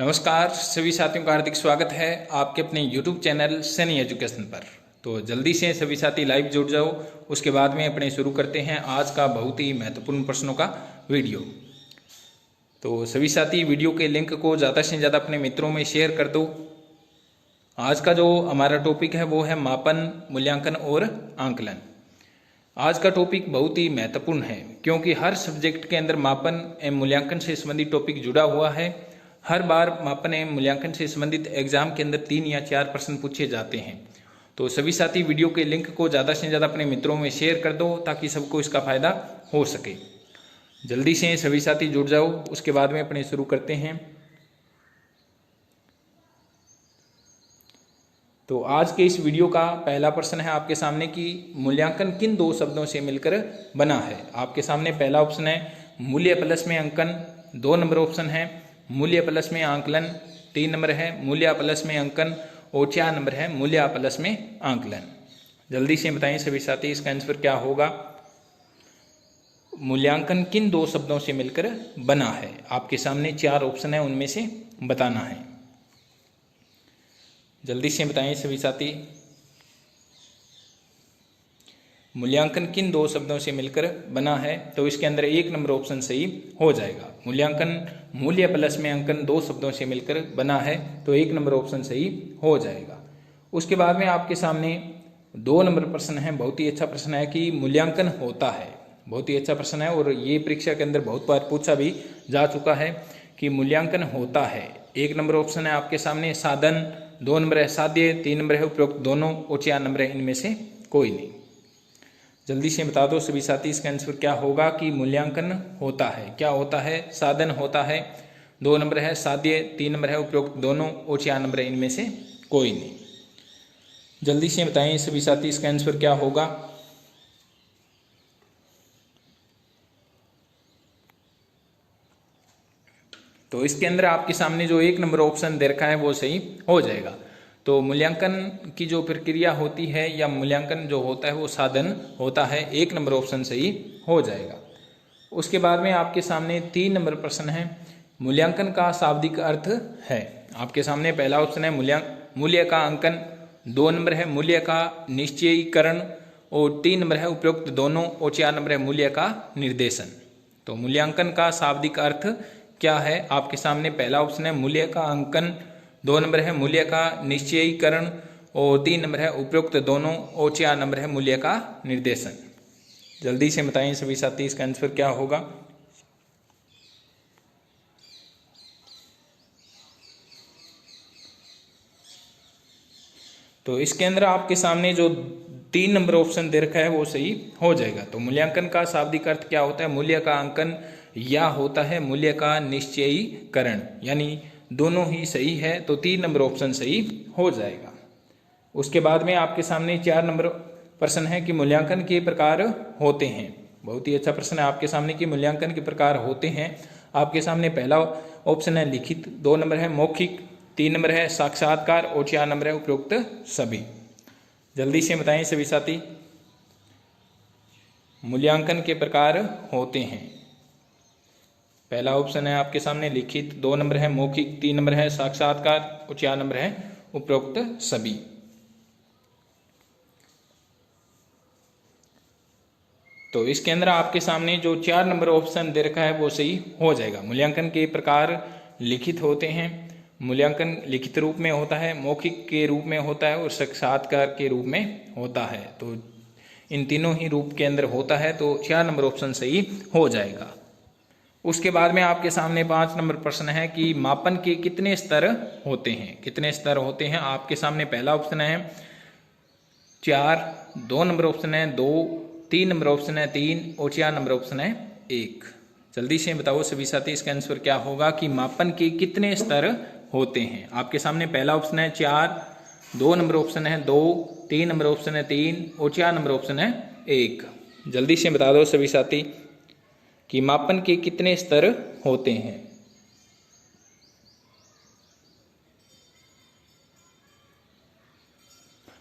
नमस्कार सभी साथियों का हार्दिक स्वागत है आपके अपने YouTube चैनल सनी एजुकेशन पर। तो जल्दी से सभी साथी लाइव जुड़ जाओ। उसके बाद में अपने शुरू करते हैं आज का बहुत ही महत्वपूर्ण प्रश्नों का वीडियो। तो सभी साथी वीडियो के लिंक को ज़्यादा से ज़्यादा अपने मित्रों में शेयर कर दो। आज का जो हमारा टॉपिक है वो है मापन, मूल्यांकन और आंकलन। आज का टॉपिक बहुत ही महत्वपूर्ण है क्योंकि हर सब्जेक्ट के अंदर मापन एवं मूल्यांकन से संबंधित टॉपिक जुड़ा हुआ है। हर बार मापन एवं मूल्यांकन से संबंधित एग्जाम के अंदर 3 या 4 प्रश्न पूछे जाते हैं। तो सभी साथी वीडियो के लिंक को ज़्यादा से ज़्यादा अपने मित्रों में शेयर कर दो ताकि सबको इसका फायदा हो सके। जल्दी से सभी साथी जुड़ जाओ। उसके बाद में अपने शुरू करते हैं। तो आज के इस वीडियो का पहला प्रश्न है आपके सामने कि मूल्यांकन किन 2 शब्दों से मिलकर बना है। आपके सामने पहला ऑप्शन है मूल्य प्लस में अंकन, 2 नंबर ऑप्शन है मूल्य प्लस में आंकलन, 3 नंबर है मूल्य प्लस में अंकन और 4 नंबर है मूल्य प्लस में आंकलन। जल्दी से बताएं सभी साथी इसका आंसर क्या होगा। मूल्यांकन किन 2 शब्दों से मिलकर बना है। आपके सामने 4 ऑप्शन है, उनमें से बताना है। जल्दी से बताएं सभी साथी मूल्यांकन किन 2 शब्दों से मिलकर बना है। तो इसके अंदर 1 नंबर ऑप्शन सही हो जाएगा। मूल्यांकन मूल्य प्लस में अंकन 2 शब्दों से मिलकर बना है तो 1 नंबर ऑप्शन सही हो जाएगा। उसके बाद में आपके सामने 2 नंबर प्रश्न है। बहुत ही अच्छा प्रश्न है कि मूल्यांकन होता है। बहुत ही अच्छा प्रश्न है और ये परीक्षा के अंदर बहुत बार पूछा भी जा चुका है कि मूल्यांकन होता है। 1 नंबर ऑप्शन है आपके सामने साधन, 2 नंबर है साध्य, 3 नंबर है उपरोक्त दोनों और 4 नंबर है इनमें से कोई नहीं। जल्दी से बता दो सभी साथी इसका आंसर क्या होगा कि मूल्यांकन होता है। क्या होता है? साधन होता है, 2 नंबर है साध्य, 3 नंबर है उपरोक्त दोनों और 4 नंबर है इनमें से कोई नहीं। जल्दी से बताएं सभी साथी इसका आंसर क्या होगा। तो इसके अंदर आपके सामने जो 1 नंबर ऑप्शन दे रखा है वो सही हो जाएगा। तो मूल्यांकन की जो प्रक्रिया होती है या मूल्यांकन जो होता है वो साधन होता है। 1 नंबर ऑप्शन सही हो जाएगा। उसके बाद में आपके सामने 3 नंबर प्रश्न है मूल्यांकन का शाब्दिक अर्थ है। आपके सामने पहला ऑप्शन है मूल्य का अंकन, 2 नंबर है मूल्य का निश्चयीकरण और 3 नंबर है उपरोक्त दोनों और 4 नंबर है मूल्य का निर्देशन। तो मूल्यांकन का शाब्दिक अर्थ क्या है। आपके सामने पहला ऑप्शन है मूल्य का अंकन, 2 नंबर है मूल्य का निश्चयीकरण और 3 नंबर है उपरोक्त दोनों और 4 नंबर है मूल्य का निर्देशन। जल्दी से बताएं सभी साथी इसका आंसर क्या होगा। तो इसके अंदर आपके सामने जो 3 नंबर ऑप्शन दे रखा है वो सही हो जाएगा। तो मूल्यांकन का शाब्दिक अर्थ क्या होता है? मूल्य का अंकन या होता है मूल्य का निश्चयीकरण, यानी दोनों ही सही है तो 3 नंबर ऑप्शन सही हो जाएगा। उसके बाद में आपके सामने 4 नंबर प्रश्न है कि मूल्यांकन के प्रकार होते हैं। बहुत ही अच्छा प्रश्न है आपके सामने कि मूल्यांकन के प्रकार होते हैं। आपके सामने पहला ऑप्शन है लिखित, 2 नंबर है मौखिक, 3 नंबर है साक्षात्कार और 4 नंबर है उपरोक्त सभी। जल्दी से बताएं सभी साथी मूल्यांकन के प्रकार होते हैं। पहला ऑप्शन है आपके सामने लिखित, 2 नंबर है मौखिक, 3 नंबर है साक्षात्कार और 4 नंबर है उपरोक्त सभी। तो इसके अंदर आपके सामने जो 4 नंबर ऑप्शन दे रखा है वो सही हो जाएगा। मूल्यांकन के प्रकार लिखित होते हैं, मूल्यांकन लिखित रूप में होता है, मौखिक के रूप में होता है और साक्षात्कार के रूप में होता है। तो इन तीनों ही रूप के अंदर होता है तो 4 नंबर ऑप्शन सही हो जाएगा। उसके बाद में आपके सामने 5 नंबर प्रश्न है कि मापन के कितने स्तर होते हैं। कितने स्तर होते हैं। आपके सामने पहला ऑप्शन है 4, 2 नंबर ऑप्शन है 2, 3 नंबर ऑप्शन है 3 और 4 नंबर ऑप्शन है 1। जल्दी से बताओ सभी साथी इसका आंसर क्या होगा कि मापन के कितने स्तर होते हैं। आपके सामने पहला ऑप्शन है 4, 2 नंबर ऑप्शन है 2, 3 नंबर ऑप्शन है 3 और 4 नंबर ऑप्शन है 1। जल्दी से बता दो सभी साथी कि मापन के कितने स्तर होते हैं।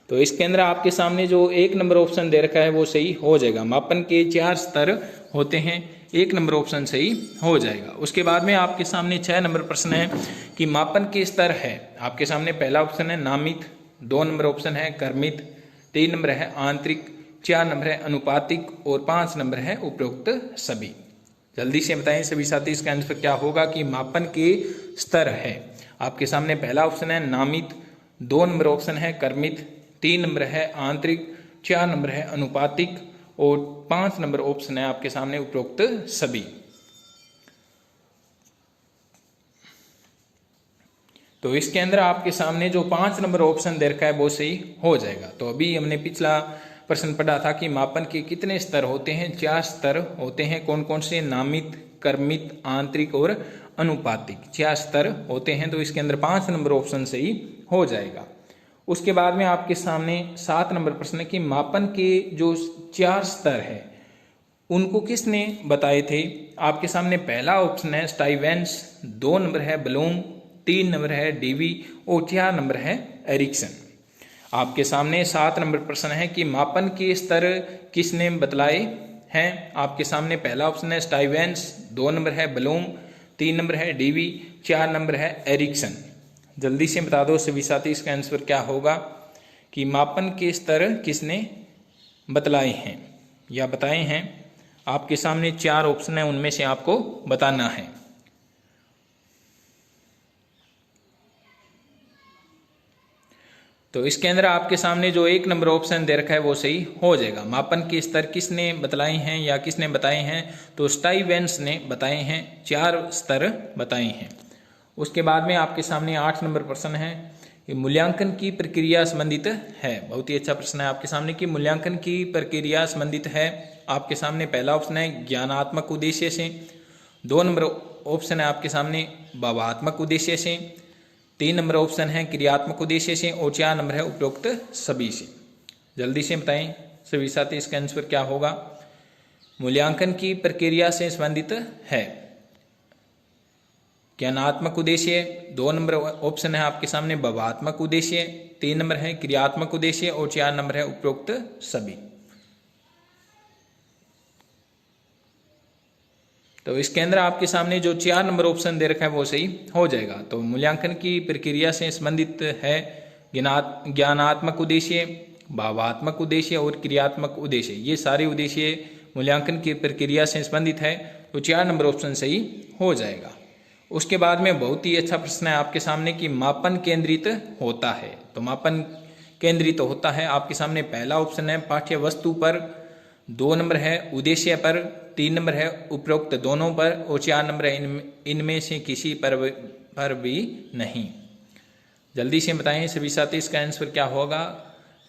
तो इसके अंदर आपके सामने जो 1 नंबर ऑप्शन दे रखा है वो सही हो जाएगा। मापन के 4 स्तर होते हैं। 1 नंबर ऑप्शन सही हो जाएगा। उसके बाद में आपके सामने 6 नंबर प्रश्न है कि मापन के स्तर है। आपके सामने पहला ऑप्शन है नामित, 2 नंबर ऑप्शन है क्रमित, 3 नंबर है आंतरिक, 4 नंबर है अनुपातिक और 5 नंबर है उपरोक्त सभी। जल्दी से बताएं सभी साथी इसका आंसर क्या होगा कि मापन के स्तर है। आपके सामने पहला ऑप्शन है नामित, 2 नंबर ऑप्शन है क्रमित, 3 नंबर है आंतरिक, 4 नंबर है अनुपातिक और 5 नंबर ऑप्शन है आपके सामने उपरोक्त सभी। तो इसके अंदर आपके सामने जो 5 नंबर ऑप्शन दे रखा है वो सही हो जाएगा। तो अभी हमने पिछला प्रश्न पढ़ा था कि मापन के कितने स्तर होते हैं, 4 स्तर होते हैं। कौन कौन से? नामित, क्रमित, आंतरिक और अनुपातिक, 4 स्तर होते हैं। तो इसके अंदर 5 नंबर ऑप्शन सही हो जाएगा। उसके बाद में आपके सामने 7 नंबर प्रश्न है कि मापन के जो 4 स्तर है उनको किसने बताए थे। आपके सामने पहला ऑप्शन है स्टाइवेंस, 2 नंबर है ब्लूम, 3 नंबर है डीवी और 4 नंबर है एरिक्सन। आपके सामने 7 नंबर प्रश्न है कि मापन के स्तर किसने बतलाए हैं। आपके सामने पहला ऑप्शन है स्टाइवेंस, 2 नंबर है ब्लूम, 3 नंबर है डीवी, 4 नंबर है एरिक्सन। जल्दी से बता दो सभी साथी इसका आंसर क्या होगा कि मापन के स्तर किसने बतलाए हैं या बताए हैं। आपके सामने 4 ऑप्शन है, उनमें से आपको बताना है। तो इसके अंदर आपके सामने जो 1 नंबर ऑप्शन दे रखा है वो सही हो जाएगा। मापन के स्तर किसने बतलाए हैं या किसने बताए हैं, तो स्टाइवेंस ने बताए हैं, 4 स्तर बताए हैं। उसके बाद में आपके सामने 8 नंबर प्रश्न है कि मूल्यांकन की प्रक्रिया संबंधित है। बहुत ही अच्छा प्रश्न है आपके सामने कि मूल्यांकन की प्रक्रिया संबंधित है। आपके सामने पहला ऑप्शन है ज्ञानात्मक उद्देश्य से, 2 नंबर ऑप्शन है आपके सामने भावात्मक उद्देश्य से, 3 नंबर ऑप्शन है क्रियात्मक उद्देश्य से और 4 नंबर है उपरोक्त सभी से। जल्दी से बताएं सभी साथी इसका आंसर क्या होगा। मूल्यांकन की प्रक्रिया से संबंधित है ज्ञानात्मक उद्देश्य, 2 नंबर ऑप्शन है आपके सामने भावात्मक उद्देश्य, 3 नंबर है क्रियात्मक उद्देश्य और 4 नंबर है उपरोक्त सभी। तो इसके अंदर आपके सामने जो 4 नंबर ऑप्शन दे रखा है वो सही हो जाएगा। तो मूल्यांकन की प्रक्रिया से संबंधित है ज्ञानात्मक उद्देश्य, भावात्मक उद्देश्य और क्रियात्मक उद्देश्य। ये सारे उद्देश्य मूल्यांकन की प्रक्रिया से संबंधित है। तो 4 नंबर ऑप्शन सही हो जाएगा। उसके बाद में बहुत ही अच्छा प्रश्न है आपके सामने कि मापन केंद्रित होता है। तो मापन केंद्रित होता है आपके सामने पहला ऑप्शन है पाठ्य वस्तु पर, 2 नंबर है उद्देश्य पर, 3 नंबर है उपरोक्त दोनों पर और 4 नंबर है इनमें से किसी पर भी नहीं। जल्दी से बताएं सभी साथी इसका आंसर क्या होगा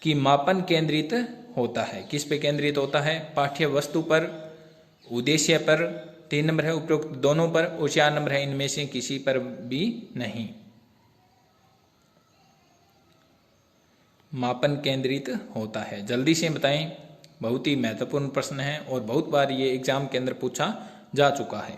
कि मापन केंद्रित होता है। किस पे केंद्रित होता है? पाठ्य वस्तु पर, उद्देश्य पर, 3 नंबर है उपरोक्त दोनों पर और 4 नंबर है इनमें से किसी पर भी नहीं। मापन केंद्रित होता है। जल्दी से बताएं, बहुत ही महत्वपूर्ण प्रश्न है और बहुत बार ये एग्जाम के अंदर पूछा जा चुका है।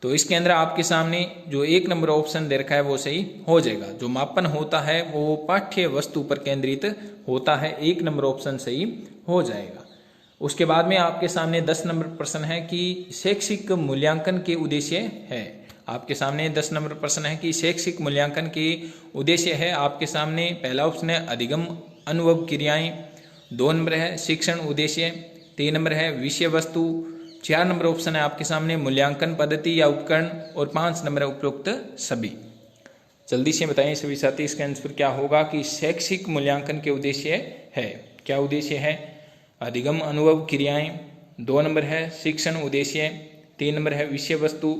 तो इसके अंदर आपके सामने जो 1 नंबर ऑप्शन दे रखा है वो सही हो जाएगा। जो मापन होता है वो पाठ्य वस्तु पर केंद्रित होता है, 1 नंबर ऑप्शन सही हो जाएगा। उसके बाद में आपके सामने 10 नंबर प्रश्न है कि शैक्षिक मूल्यांकन के उद्देश्य है। आपके सामने 10 नंबर प्रश्न है कि शैक्षिक मूल्यांकन के उद्देश्य है। आपके सामने पहला ऑप्शन है अधिगम अनुभव क्रियाएं, 2 नंबर है शिक्षण उद्देश्य, 3 नंबर है विषय वस्तु, 4 नंबर ऑप्शन है आपके सामने मूल्यांकन पद्धति या उपकरण और 5 नंबर है उपरोक्त सभी। जल्दी से बताएं सभी साथी इसका आंसर क्या होगा कि शैक्षिक मूल्यांकन के उद्देश्य है। क्या उद्देश्य है? अधिगम अनुभव क्रियाएं, 2 नंबर है शिक्षण उद्देश्य, 3 नंबर है विषय वस्तु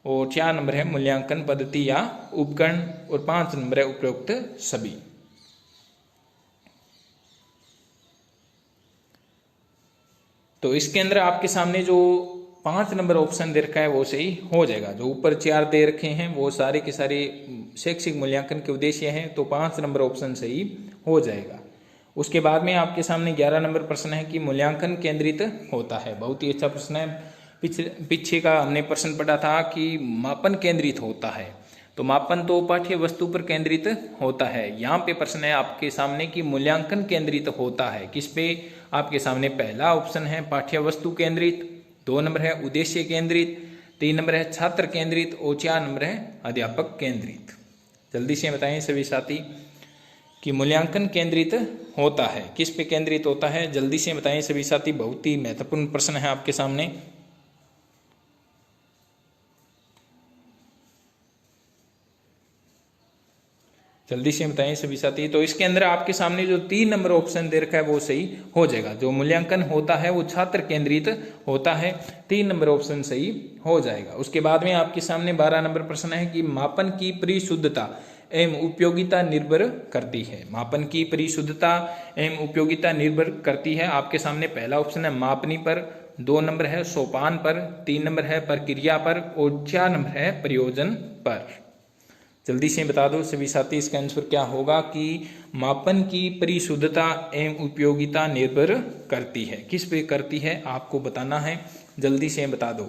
और 4 नंबर है मूल्यांकन पद्धति या उपकरण और 5 नंबर है उपरोक्त सभी। तो इसके अंदर आपके सामने जो 5 नंबर ऑप्शन दे रखा है वो सही हो जाएगा। जो ऊपर 4 दे रखे हैं वो सारे के सारे शैक्षिक मूल्यांकन के उद्देश्य हैं, तो 5 नंबर ऑप्शन सही हो जाएगा। उसके बाद में आपके सामने 11 नंबर प्रश्न है कि मूल्यांकन केंद्रित होता है। बहुत ही अच्छा प्रश्न है। पीछे का हमने प्रश्न पढ़ा था कि मापन केंद्रित होता है, तो मापन तो पाठ्य वस्तु पर केंद्रित होता है। यहाँ पे प्रश्न है आपके सामने कि मूल्यांकन केंद्रित होता है किस पे? आपके सामने पहला ऑप्शन है पाठ्य वस्तु केंद्रित, 2 नंबर है उद्देश्य केंद्रित, 3 नंबर है छात्र केंद्रित और 4 नंबर है अध्यापक केंद्रित। जल्दी से बताएं सभी साथी कि मूल्यांकन केंद्रित होता है, किस पे केंद्रित होता है, जल्दी से बताएं सभी साथी। बहुत ही महत्वपूर्ण प्रश्न है आपके सामने। जल्दी से बताएं सभी साथी। तो इसके अंदर आपके सामने जो 3 नंबर ऑप्शन दे रखा है वो सही हो जाएगा। जो मूल्यांकन होता है वो छात्र केंद्रित होता है, 3 नंबर ऑप्शन सही हो जाएगा। उसके बाद में आपके सामने 12 नंबर प्रश्न है कि मापन की परिशुद्धता एवं उपयोगिता निर्भर करती है। मापन की परिशुद्धता एवं उपयोगिता निर्भर करती है। आपके सामने पहला ऑप्शन है मापनी पर, 2 नंबर है सोपान पर, 3 नंबर है प्रक्रिया पर और 4 नंबर है प्रयोजन पर। जल्दी से बता दो सभी साथी इसका आंसर क्या होगा कि मापन की परिशुद्धता एवं उपयोगिता निर्भर करती है। किस पे करती है आपको बताना है, जल्दी से बता दो।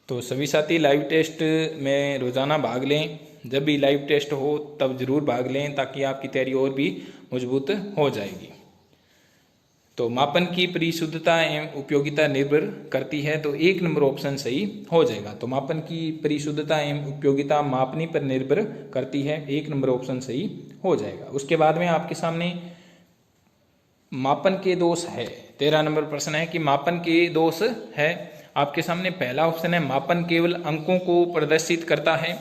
तो सभी साथी लाइव टेस्ट में रोजाना भाग लें, जब भी लाइव टेस्ट हो तब जरूर भाग लें ताकि आपकी तैयारी और भी मजबूत हो जाएगी। तो मापन की परिशुद्धता एवं उपयोगिता निर्भर करती है, तो 1 नंबर ऑप्शन सही हो जाएगा। तो मापन की परिशुद्धता एवं उपयोगिता मापनी पर निर्भर करती है, 1 नंबर ऑप्शन सही हो जाएगा। उसके बाद में आपके सामने मापन के दोष है, 13 नंबर प्रश्न है कि मापन के दोष है। आपके सामने पहला ऑप्शन है मापन केवल अंकों को प्रदर्शित करता है,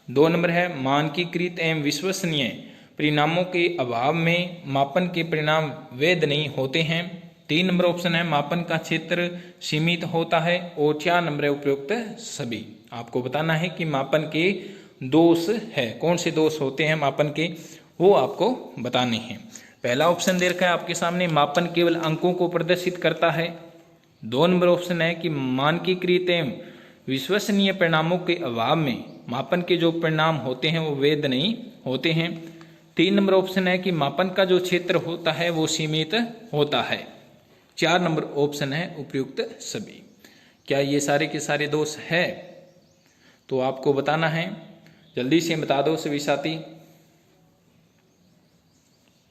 2 नंबर है मानकीकृत एवं विश्वसनीय परिणामों के अभाव में मापन के परिणाम वैध नहीं होते हैं, 3 नंबर ऑप्शन है मापन का क्षेत्र सीमित होता है और 4 नंबर है उपयुक्त सभी। आपको बताना है कि मापन के दोष है, कौन से दोष होते हैं मापन के, वो आपको बताने हैं। पहला ऑप्शन दे रखा है आपके सामने मापन केवल अंकों को प्रदर्शित करता है, 2 नंबर ऑप्शन है कि मानकीकृत एवं विश्वसनीय परिणामों के अभाव में मापन के जो परिणाम होते हैं वो वैध नहीं होते हैं, 3 नंबर ऑप्शन है कि मापन का जो क्षेत्र होता है वो सीमित होता है, 4 नंबर ऑप्शन है उपयुक्त सभी। क्या ये सारे के सारे दोष है तो आपको बताना है, जल्दी से बता दो सभी साथी।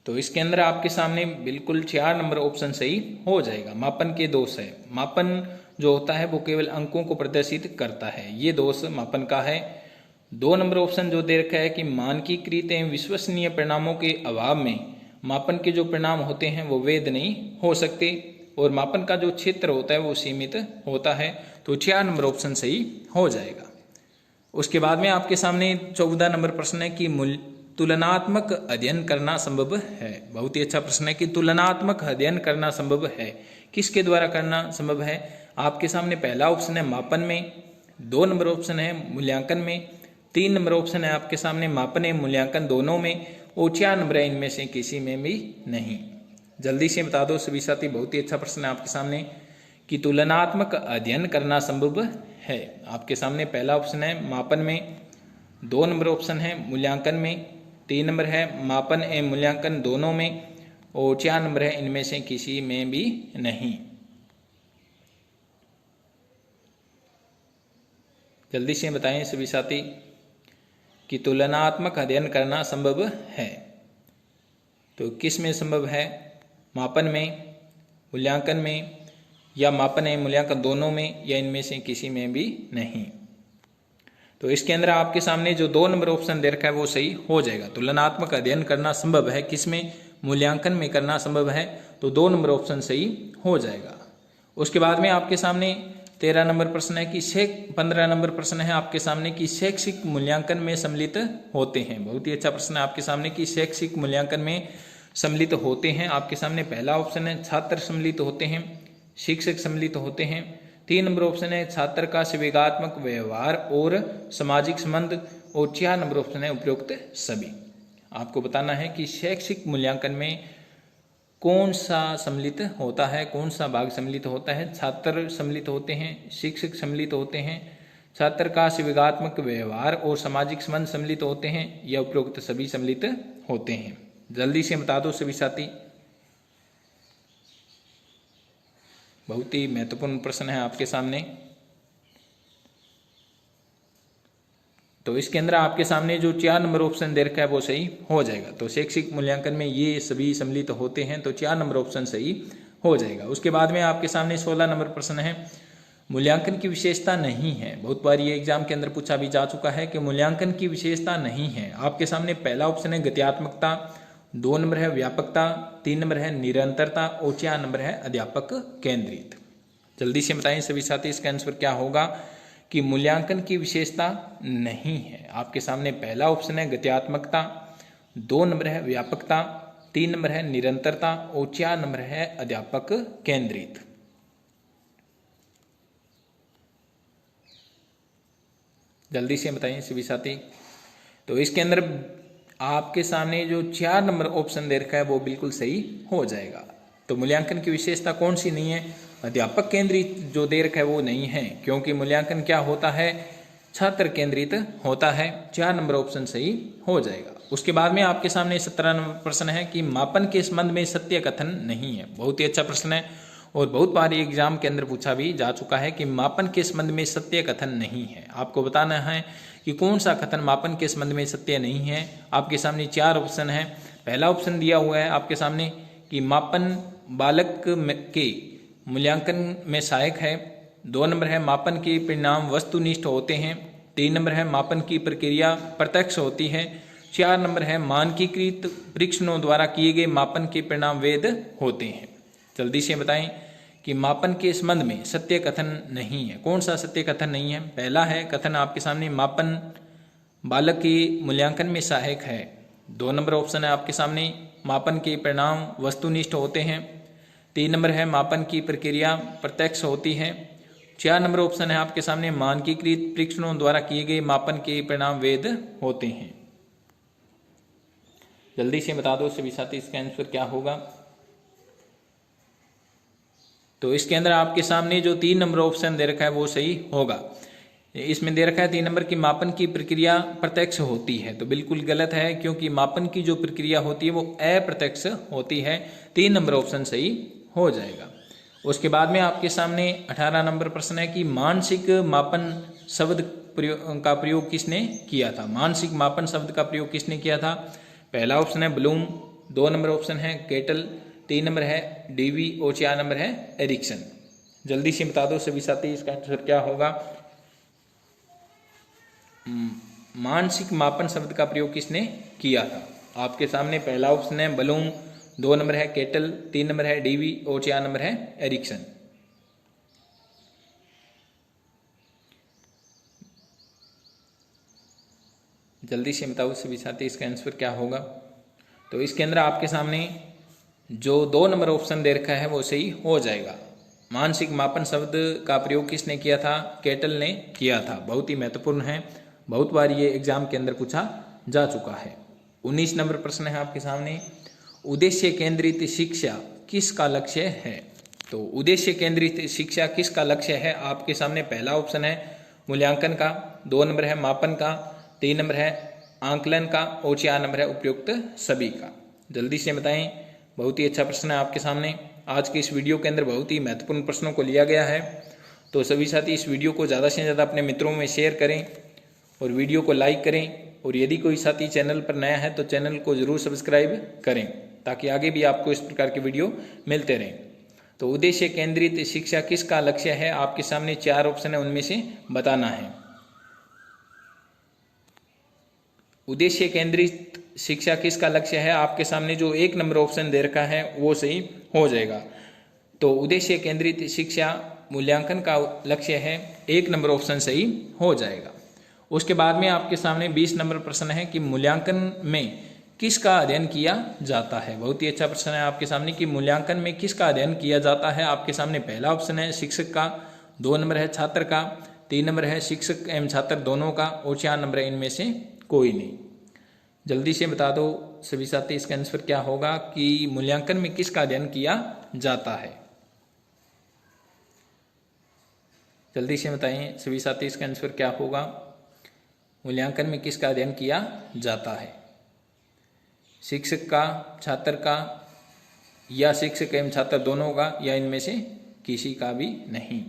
तो इसके अंदर आपके सामने बिल्कुल 4 नंबर ऑप्शन सही हो जाएगा। मापन के दोष है, मापन जो होता है वो केवल अंकों को प्रदर्शित करता है, ये दोष मापन का है। 2 नंबर ऑप्शन जो दे रखा है कि मानकीकृत एवं विश्वसनीय परिणामों के अभाव में मापन के जो परिणाम होते हैं वो वैध नहीं हो सकते और मापन का जो क्षेत्र होता है वो सीमित होता है, तो 4 नंबर ऑप्शन सही हो जाएगा। उसके बाद में आपके सामने 14 नंबर प्रश्न है कि तुलनात्मक अध्ययन करना संभव है। बहुत ही अच्छा प्रश्न है कि तुलनात्मक अध्ययन करना संभव है, किसके द्वारा करना संभव है। आपके सामने पहला ऑप्शन है मापन में, 2 नंबर ऑप्शन है मूल्यांकन में, 3 नंबर ऑप्शन है आपके सामने मापन एवं मूल्यांकन दोनों में और 4 नंबर है इनमें से किसी में भी नहीं। जल्दी से बता दो सभी साथी, बहुत ही अच्छा प्रश्न है आपके सामने कि तुलनात्मक अध्ययन करना संभव है। आपके सामने पहला ऑप्शन है मापन में, 2 नंबर ऑप्शन है मूल्यांकन में, 3 नंबर है मापन एवं मूल्यांकन दोनों में और 4 नंबर है इनमें से किसी में भी नहीं। जल्दी से बताएं सभी साथी कि तुलनात्मक अध्ययन करना संभव है, तो किस में संभव है, मापन में, मूल्यांकन में या मापन एवं मूल्यांकन दोनों में या इनमें से किसी में भी नहीं। तो इसके अंदर आपके सामने जो 2 नंबर ऑप्शन दे रखा है वो सही हो जाएगा। तुलनात्मक अध्ययन करना संभव है, किसमें, मूल्यांकन में करना संभव है, तो 2 नंबर ऑप्शन सही हो जाएगा। उसके बाद में आपके सामने 13 नंबर प्रश्न है कि 15 नंबर प्रश्न है आपके सामने कि शैक्षिक मूल्यांकन में सम्मिलित होते हैं। बहुत ही अच्छा प्रश्न है आपके सामने कि शैक्षिक मूल्यांकन में सम्मिलित होते हैं। आपके सामने पहला ऑप्शन है छात्र सम्मिलित होते हैं, शिक्षक सम्मिलित होते हैं, 3 नंबर ऑप्शन है छात्र का संवेगात्मक व्यवहार और सामाजिक संबंध और 4 नंबर ऑप्शन है उपयुक्त सभी। आपको बताना है कि शैक्षिक मूल्यांकन में कौन सा सम्मिलित होता है, कौन सा भाग सम्मिलित होता है। छात्र सम्मिलित होते हैं, शिक्षक सम्मिलित होते हैं, छात्र का संवेगात्मक व्यवहार और सामाजिक संबंध सम्मिलित होते हैं या उपयुक्त सभी सम्मिलित होते हैं। जल्दी से बता दो सभी साथी, बहुत ही महत्वपूर्ण प्रश्न है आपके सामने। तो इसके अंदर आपके सामने जो 4 नंबर ऑप्शन दे रखा है वो सही हो जाएगा। तो शैक्षिक मूल्यांकन में ये सभी सम्मिलित होते हैं, तो 4 नंबर ऑप्शन सही हो जाएगा। उसके बाद में आपके सामने 16 नंबर प्रश्न है, मूल्यांकन की विशेषता नहीं है। बहुत बार ये एग्जाम के अंदर पूछा भी जा चुका है कि मूल्यांकन की विशेषता नहीं है। आपके सामने पहला ऑप्शन है गत्यात्मकता, 2 नंबर है व्यापकता, 3 नंबर है निरंतरता और 4 नंबर है अध्यापक केंद्रित। जल्दी से बताएं सभी साथी इसका आंसर क्या होगा कि मूल्यांकन की विशेषता नहीं है। आपके सामने पहला ऑप्शन है गत्यात्मकता, 2 नंबर है व्यापकता, 3 नंबर है निरंतरता और 4 नंबर है अध्यापक केंद्रित। जल्दी से बताइए सभी साथी। तो इसके अंदर आपके सामने जो 4 नंबर ऑप्शन दे रखा है वो बिल्कुल सही हो जाएगा। तो मूल्यांकन की विशेषता कौन सी नहीं है? अध्यापक केंद्रित जो दे रखा है वो नहीं है, क्योंकि मूल्यांकन क्या होता है? छात्र केंद्रित होता है। 4 नंबर ऑप्शन सही हो जाएगा। उसके बाद में आपके सामने 17 नंबर प्रश्न है कि मापन के संबंध में सत्य कथन नहीं है। बहुत ही अच्छा प्रश्न है और बहुत बार एग्जाम के अंदर पूछा भी जा चुका है कि मापन के संबंध में सत्य कथन नहीं है। आपको बताना है कि कौन सा कथन मापन के संबंध में सत्य नहीं है। आपके सामने 4 ऑप्शन है। पहला ऑप्शन दिया हुआ है आपके सामने कि मापन बालक के मूल्यांकन में सहायक है। 2 नंबर है मापन के परिणाम वस्तुनिष्ठ होते हैं। 3 नंबर है मापन की प्रक्रिया प्रत्यक्ष होती है। 4 नंबर है मानकीकृत परीक्षणों द्वारा किए गए मापन के परिणाम वैध होते हैं। जल्दी से बताएं कि मापन के संबंध में सत्य कथन नहीं है। कौन सा सत्य कथन नहीं है? पहला है कथन आपके सामने मापन बालक के मूल्यांकन में सहायक है। 2 नंबर ऑप्शन है आपके सामने मापन के परिणाम वस्तुनिष्ठ होते हैं। 3 नंबर है मापन की प्रक्रिया प्रत्यक्ष होती है। 4 नंबर ऑप्शन है आपके सामने मानकीकृत परीक्षणों द्वारा किए गए मापन के परिणाम वैध होते हैं। जल्दी से बता दो सभी साथी इसका आंसर क्या होगा। तो इसके अंदर आपके सामने जो 3 नंबर ऑप्शन दे रखा है वो सही होगा। इसमें दे रखा है 3 नंबर की मापन की प्रक्रिया प्रत्यक्ष होती है, तो बिल्कुल गलत है, क्योंकि मापन की जो प्रक्रिया होती है वो अप्रत्यक्ष होती है। 3 नंबर ऑप्शन सही हो जाएगा। उसके बाद में आपके सामने 18 नंबर प्रश्न है कि मानसिक मापन शब्द का प्रयोग किसने किया था? मानसिक मापन शब्द का प्रयोग किसने किया था? पहला ऑप्शन है ब्लूम, 2 नंबर ऑप्शन है केटल, 3 नंबर है डेवी और 4 नंबर है एरिक्सन। जल्दी से बता दो सभी साथी इसका आंसर क्या होगा। मानसिक मापन शब्द का प्रयोग किसने किया था? आपके सामने पहला ऑप्शन है ब्लूम, 2 नंबर है केटल, 3 नंबर है डेवी और 4 नंबर है एरिक्सन। जल्दी से बताओ सभी साथी इसका आंसर क्या होगा। तो इसके अंदर आपके सामने जो 2 नंबर ऑप्शन दे रखा है वो सही हो जाएगा। मानसिक मापन शब्द का प्रयोग किसने किया था? केटल ने किया था। बहुत ही महत्वपूर्ण है, बहुत बार ये एग्जाम के अंदर पूछा जा चुका है। 19 नंबर प्रश्न है आपके सामने, उद्देश्य केंद्रित शिक्षा किसका लक्ष्य है? तो उद्देश्य केंद्रित शिक्षा किसका लक्ष्य है? आपके सामने पहला ऑप्शन है मूल्यांकन का, 2 नंबर है मापन का, 3 नंबर है आंकलन का और 4 नंबर है उपयुक्त सभी का। जल्दी से बताएं। बहुत ही अच्छा प्रश्न है आपके सामने। आज की इस वीडियो के अंदर बहुत ही महत्वपूर्ण प्रश्नों को लिया गया है, तो सभी साथी इस वीडियो को ज़्यादा से ज़्यादा अपने मित्रों में शेयर करें और वीडियो को लाइक करें। और यदि कोई साथी चैनल पर नया है तो चैनल को जरूर सब्सक्राइब करें, ताकि आगे भी आपको इस प्रकार के वीडियो मिलते रहें। तो उद्देश्य केंद्रित शिक्षा किसका लक्ष्य है? आपके सामने 4 ऑप्शन है, उनमें से बताना है। उद्देश्य केंद्रित शिक्षा किसका लक्ष्य है? आपके सामने जो 1 नंबर ऑप्शन दे रखा है वो सही हो जाएगा। तो उद्देश्य केंद्रित शिक्षा मूल्यांकन का लक्ष्य है, 1 नंबर ऑप्शन सही हो जाएगा। उसके बाद में आपके सामने 20 नंबर प्रश्न है कि मूल्यांकन में किसका अध्ययन किया जाता है? बहुत ही अच्छा प्रश्न है आपके सामने कि मूल्यांकन में किसका अध्ययन किया जाता है। आपके सामने पहला ऑप्शन है शिक्षक का, 2 नंबर है छात्र का, 3 नंबर है शिक्षक एवं छात्र दोनों का और 4 नंबर है इनमें से कोई नहीं। जल्दी से बता दो सभी साथी इसका आंसर क्या होगा कि मूल्यांकन में किसका अध्ययन किया जाता है। जल्दी से बताएं सभी साथी इसका आंसर क्या होगा। मूल्यांकन में किसका अध्ययन किया जाता है? शिक्षक का, छात्र का, या शिक्षक एवं छात्र दोनों का, या इनमें से किसी का भी नहीं।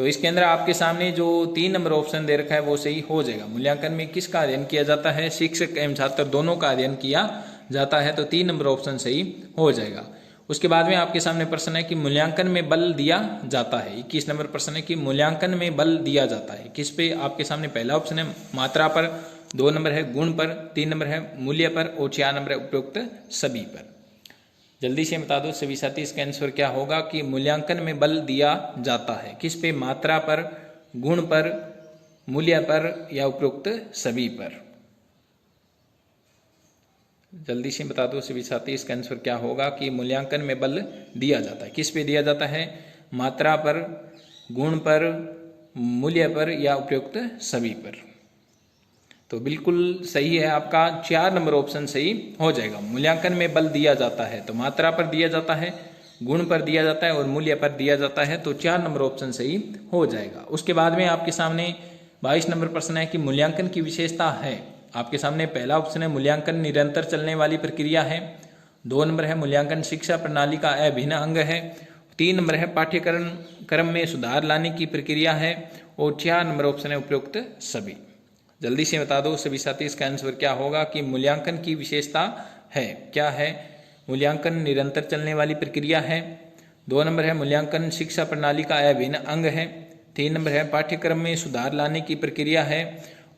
तो इसके अंदर आपके सामने जो 3 नंबर ऑप्शन दे रखा है वो सही हो जाएगा। मूल्यांकन में किसका अध्ययन किया जाता है? शिक्षक एवं छात्र दोनों का अध्ययन किया जाता है, तो 3 नंबर ऑप्शन सही हो जाएगा। उसके बाद में आपके सामने प्रश्न है कि मूल्यांकन में बल दिया जाता है। 21 नंबर प्रश्न है कि मूल्यांकन में बल दिया जाता है किस पे? आपके सामने पहला ऑप्शन है मात्रा पर, 2 नंबर है गुण पर, 3 नंबर है मूल्य पर और 4 नंबर है उपयुक्त सभी पर। जल्दी से बता दो सभी साथी, इसका आंसर क्या होगा कि मूल्यांकन में बल दिया जाता है किस पे? मात्रा पर, गुण पर, मूल्य पर या उपयुक्त सभी पर। जल्दी से बता दो सभी साथी, इसका आंसर क्या होगा कि मूल्यांकन में बल दिया जाता है किस पे दिया जाता है? मात्रा पर, गुण पर, मूल्य पर या उपयुक्त सभी पर। तो बिल्कुल सही है आपका 4 नंबर ऑप्शन सही हो जाएगा। मूल्यांकन में बल दिया जाता है तो मात्रा पर दिया जाता है, गुण पर दिया जाता है और मूल्य पर दिया जाता है, तो 4 नंबर ऑप्शन सही हो जाएगा। उसके बाद में आपके सामने 22 नंबर प्रश्न है कि मूल्यांकन की विशेषता है। आपके सामने पहला ऑप्शन है मूल्यांकन निरंतर चलने वाली प्रक्रिया है, 2 नंबर है मूल्यांकन शिक्षा प्रणाली का अभिन्न अंग है, 3 नंबर है पाठ्यक्रम में सुधार लाने की प्रक्रिया है और 4 नंबर ऑप्शन है उपयुक्त सभी। जल्दी से बता दो सभी साथी, इसका आंसर क्या होगा कि मूल्यांकन की विशेषता है। क्या है? मूल्यांकन निरंतर चलने वाली प्रक्रिया है, 2 नंबर है मूल्यांकन शिक्षा प्रणाली का अभिन्न अंग है, 3 नंबर है पाठ्यक्रम में सुधार लाने की प्रक्रिया है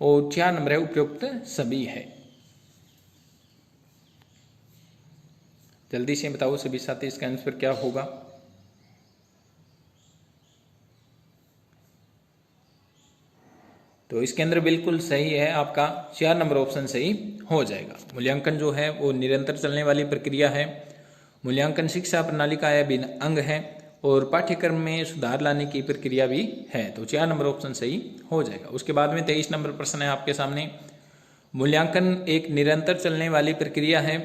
और 4 नंबर है उपयुक्त सभी है। जल्दी से बताओ सभी साथी, इसका आंसर क्या होगा? तो इसके अंदर बिल्कुल सही है आपका 4 नंबर ऑप्शन सही हो जाएगा। मूल्यांकन जो है वो निरंतर चलने वाली प्रक्रिया है, मूल्यांकन शिक्षा प्रणाली का अभिन्न अंग है और पाठ्यक्रम में सुधार लाने की प्रक्रिया भी है, तो 4 नंबर ऑप्शन सही हो जाएगा। उसके बाद में 23 नंबर प्रश्न है आपके सामने, मूल्यांकन एक निरंतर चलने वाली प्रक्रिया है,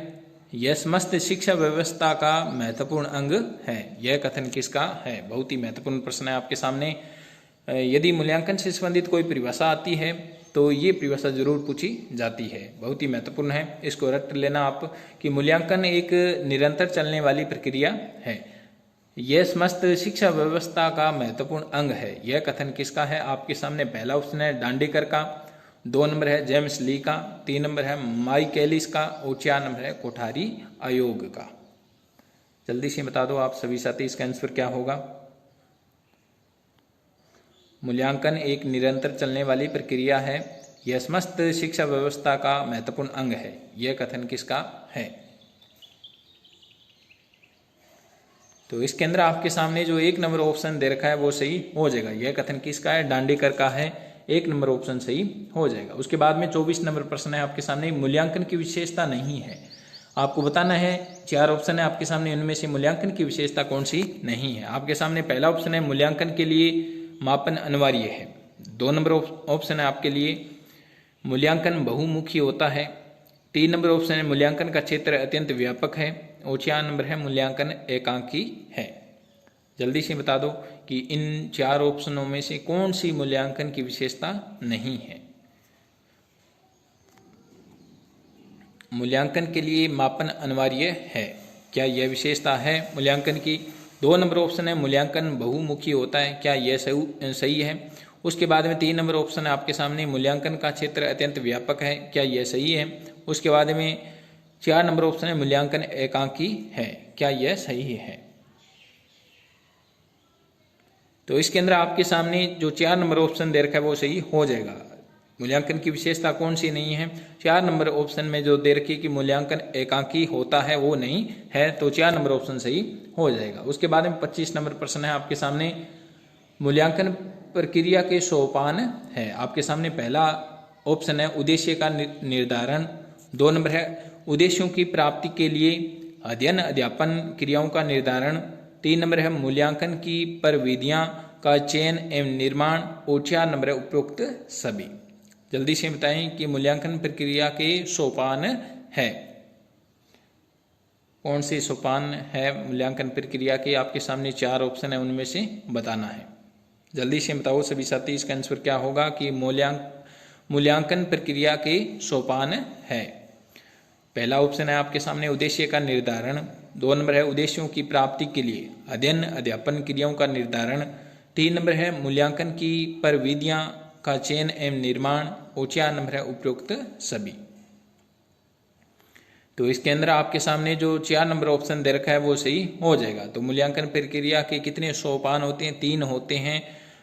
यह समस्त शिक्षा व्यवस्था का महत्वपूर्ण अंग है, यह कथन किसका है? बहुत ही महत्वपूर्ण प्रश्न है आपके सामने। यदि मूल्यांकन से संबंधित कोई परिभाषा आती है तो ये परिभाषा जरूर पूछी जाती है, बहुत ही महत्वपूर्ण है, इसको रट लेना आप कि मूल्यांकन एक निरंतर चलने वाली प्रक्रिया है, यह समस्त शिक्षा व्यवस्था का महत्वपूर्ण अंग है, यह कथन किसका है? आपके सामने पहला ऑप्शन है डांडेकर का, 2 नंबर है जेम्स ली का, 3 नंबर है माइकेलिस का और 4 नंबर है कोठारी आयोग का। जल्दी से बता दो आप सभी साथी, इसका आंसर क्या होगा? मूल्यांकन एक निरंतर चलने वाली प्रक्रिया है, यह समस्त शिक्षा व्यवस्था का महत्वपूर्ण अंग है, यह कथन किसका है? तो इसके अंदर आपके सामने जो 1 नंबर ऑप्शन दे रखा है वो सही हो जाएगा, यह कथन किसका है? डांडेकर का है, 1 नंबर ऑप्शन सही हो जाएगा। उसके बाद में 24 नंबर प्रश्न है आपके सामने, मूल्यांकन की विशेषता नहीं है। आपको बताना है 4 ऑप्शन है आपके सामने, उनमें से मूल्यांकन की विशेषता कौन सी नहीं है। आपके सामने पहला ऑप्शन है मूल्यांकन के लिए मापन अनिवार्य है, 2 नंबर ऑप्शन है आपके लिए मूल्यांकन बहुमुखी होता है, 3 नंबर ऑप्शन है मूल्यांकन का क्षेत्र अत्यंत व्यापक है और 4 नंबर है मूल्यांकन एकांकी है। जल्दी से बता दो कि इन 4 ऑप्शनों में से कौन सी मूल्यांकन की विशेषता नहीं है। मूल्यांकन के लिए मापन अनिवार्य है, क्या यह विशेषता है मूल्यांकन की? 2 नंबर ऑप्शन है मूल्यांकन बहुमुखी होता है, क्या यह सही है? उसके बाद में 3 नंबर ऑप्शन है आपके सामने मूल्यांकन का क्षेत्र अत्यंत व्यापक है, क्या यह सही है? उसके बाद में 4 नंबर ऑप्शन है मूल्यांकन एकांकी है, क्या यह सही है? तो इसके अंदर आपके सामने जो 4 नंबर ऑप्शन दे रखा है वो सही हो जाएगा। मूल्यांकन की विशेषता कौन सी नहीं है? 4 नंबर ऑप्शन में जो दे रखी है कि मूल्यांकन एकांकी होता है वो नहीं है, तो 4 नंबर ऑप्शन सही हो जाएगा। उसके बाद में 25 नंबर प्रश्न है आपके सामने, मूल्यांकन प्रक्रिया के सोपान है। आपके सामने पहला ऑप्शन है उद्देश्य का निर्धारण, 2 नंबर है उद्देश्यों की प्राप्ति के लिए अध्ययन अध्यापन क्रियाओं का निर्धारण, 3 नंबर है मूल्यांकन की प्रविधियां का चयन एवं निर्माण और 4 नंबर है उपयुक्त सभी। जल्दी से बताएं कि मूल्यांकन प्रक्रिया के सोपान है, कौन से सोपान है मूल्यांकन प्रक्रिया के? आपके सामने 4 ऑप्शन है, उनमें से बताना है। जल्दी से बताओ सभी साथी, इसका आंसर क्या होगा कि मूल्यांकन प्रक्रिया के सोपान है। पहला ऑप्शन है आपके सामने उद्देश्य का निर्धारण, 2 नंबर है उद्देश्यों की प्राप्ति के लिए अध्ययन अध्यापन क्रियाओं का निर्धारण, 3 नंबर है मूल्यांकन की प्रविधियां का चयन एवं निर्माण, और 4 नंबर है उपरोक्त सभी। तो इसके अंदर आपके सामने जो 4 नंबर ऑप्शन दे रखा है वो सही हो जाएगा। तो मूल्यांकन प्रक्रिया के कितने सोपान होते हैं? 3 होते हैं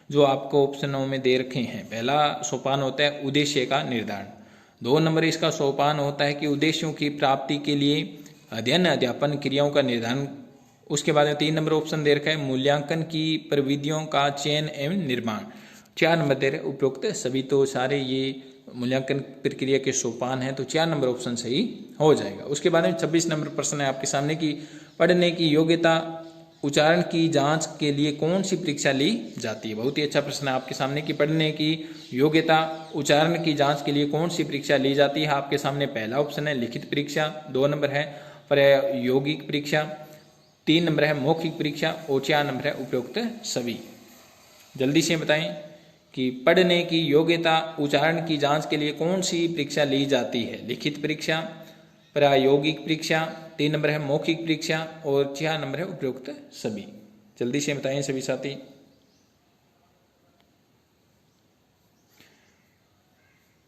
जो आपको ऑप्शनों में दे रखे हैं। पहला सोपान होता है उद्देश्य का निर्धारण, 2 नंबर इसका सोपान होता है कि उद्देश्यों की प्राप्ति के लिए अध्ययन अध्यापन क्रियाओं का निर्धारण। उसके बाद में 3 नंबर ऑप्शन दे रखा है मूल्यांकन की प्रविधियों का चयन एवं निर्माण, 4 नंबर दे रहे उपरोक्त सभी। तो सारे ये मूल्यांकन प्रक्रिया के सोपान है, तो 4 नंबर ऑप्शन सही हो जाएगा। उसके बाद में 26 नंबर प्रश्न है आपके सामने की पढ़ने की योग्यता उच्चारण की जांच के लिए कौन सी परीक्षा ली जाती है? बहुत ही अच्छा प्रश्न है आपके सामने की पढ़ने की योग्यता उच्चारण की जांच के लिए कौन सी परीक्षा ली जाती है? आपके सामने पहला ऑप्शन है लिखित परीक्षा, 2 नंबर है प्रायोगिक परीक्षा, 3 नंबर है मौखिक परीक्षा, और 4 नंबर है उपरोक्त सभी। जल्दी से बताएं कि पढ़ने की योग्यता उच्चारण की जांच के लिए कौन सी परीक्षा ली जाती है? लिखित परीक्षा, प्रायोगिक परीक्षा, 3 नंबर है मौखिक परीक्षा, और 4 नंबर है उपरोक्त सभी। जल्दी से बताएं सभी साथी।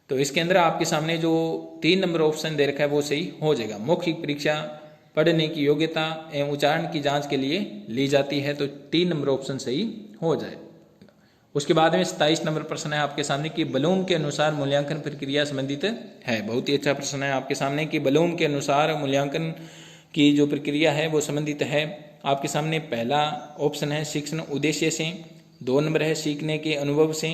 तो इसके अंदर आपके सामने जो 3 नंबर ऑप्शन दे रखा है वो सही हो जाएगा। मौखिक परीक्षा पढ़ने की योग्यता एवं उच्चारण की जांच के लिए ली जाती है, तो 3 नंबर ऑप्शन सही हो जाए। उसके बाद में 27 नंबर प्रश्न है आपके सामने कि ब्लूम के अनुसार मूल्यांकन प्रक्रिया संबंधित है। बहुत ही अच्छा प्रश्न है आपके सामने कि ब्लूम के अनुसार मूल्यांकन की जो प्रक्रिया है वो संबंधित है। आपके सामने पहला ऑप्शन है शिक्षण उद्देश्य से, 2 नंबर है सीखने के अनुभव से,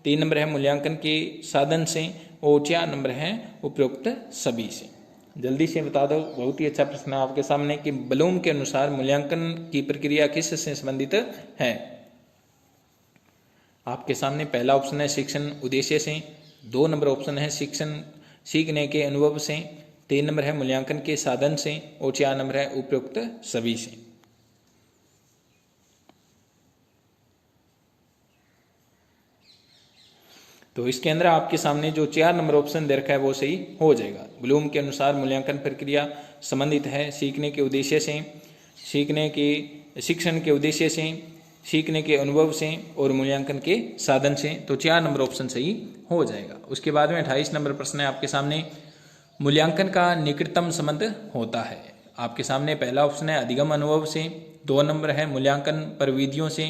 3 नंबर है मूल्यांकन के साधन से, और 4 नंबर है उपरोक्त सभी से। जल्दी से बता दो। बहुत ही अच्छा प्रश्न है आपके सामने कि ब्लूम के अनुसार मूल्यांकन की प्रक्रिया किस से संबंधित है? आपके सामने पहला ऑप्शन है शिक्षण उद्देश्य से, 2 नंबर ऑप्शन है शिक्षण सीखने के अनुभव से, 3 नंबर है मूल्यांकन के साधन से, और 4 नंबर है उपरोक्त सभी से। तो इसके अंदर आपके सामने जो 4 नंबर ऑप्शन दे रखा है वो सही हो जाएगा। ब्लूम के अनुसार मूल्यांकन प्रक्रिया संबंधित है सीखने के उद्देश्य से, शिक्षण के उद्देश्य से, सीखने के अनुभव से, और मूल्यांकन के साधन से, तो 4 नंबर ऑप्शन सही हो जाएगा। उसके बाद में 28 नंबर प्रश्न है आपके सामने मूल्यांकन का निकटतम संबंध होता है। आपके सामने पहला ऑप्शन है अधिगम अनुभव से, 2 नंबर है मूल्यांकन प्रविधियों से,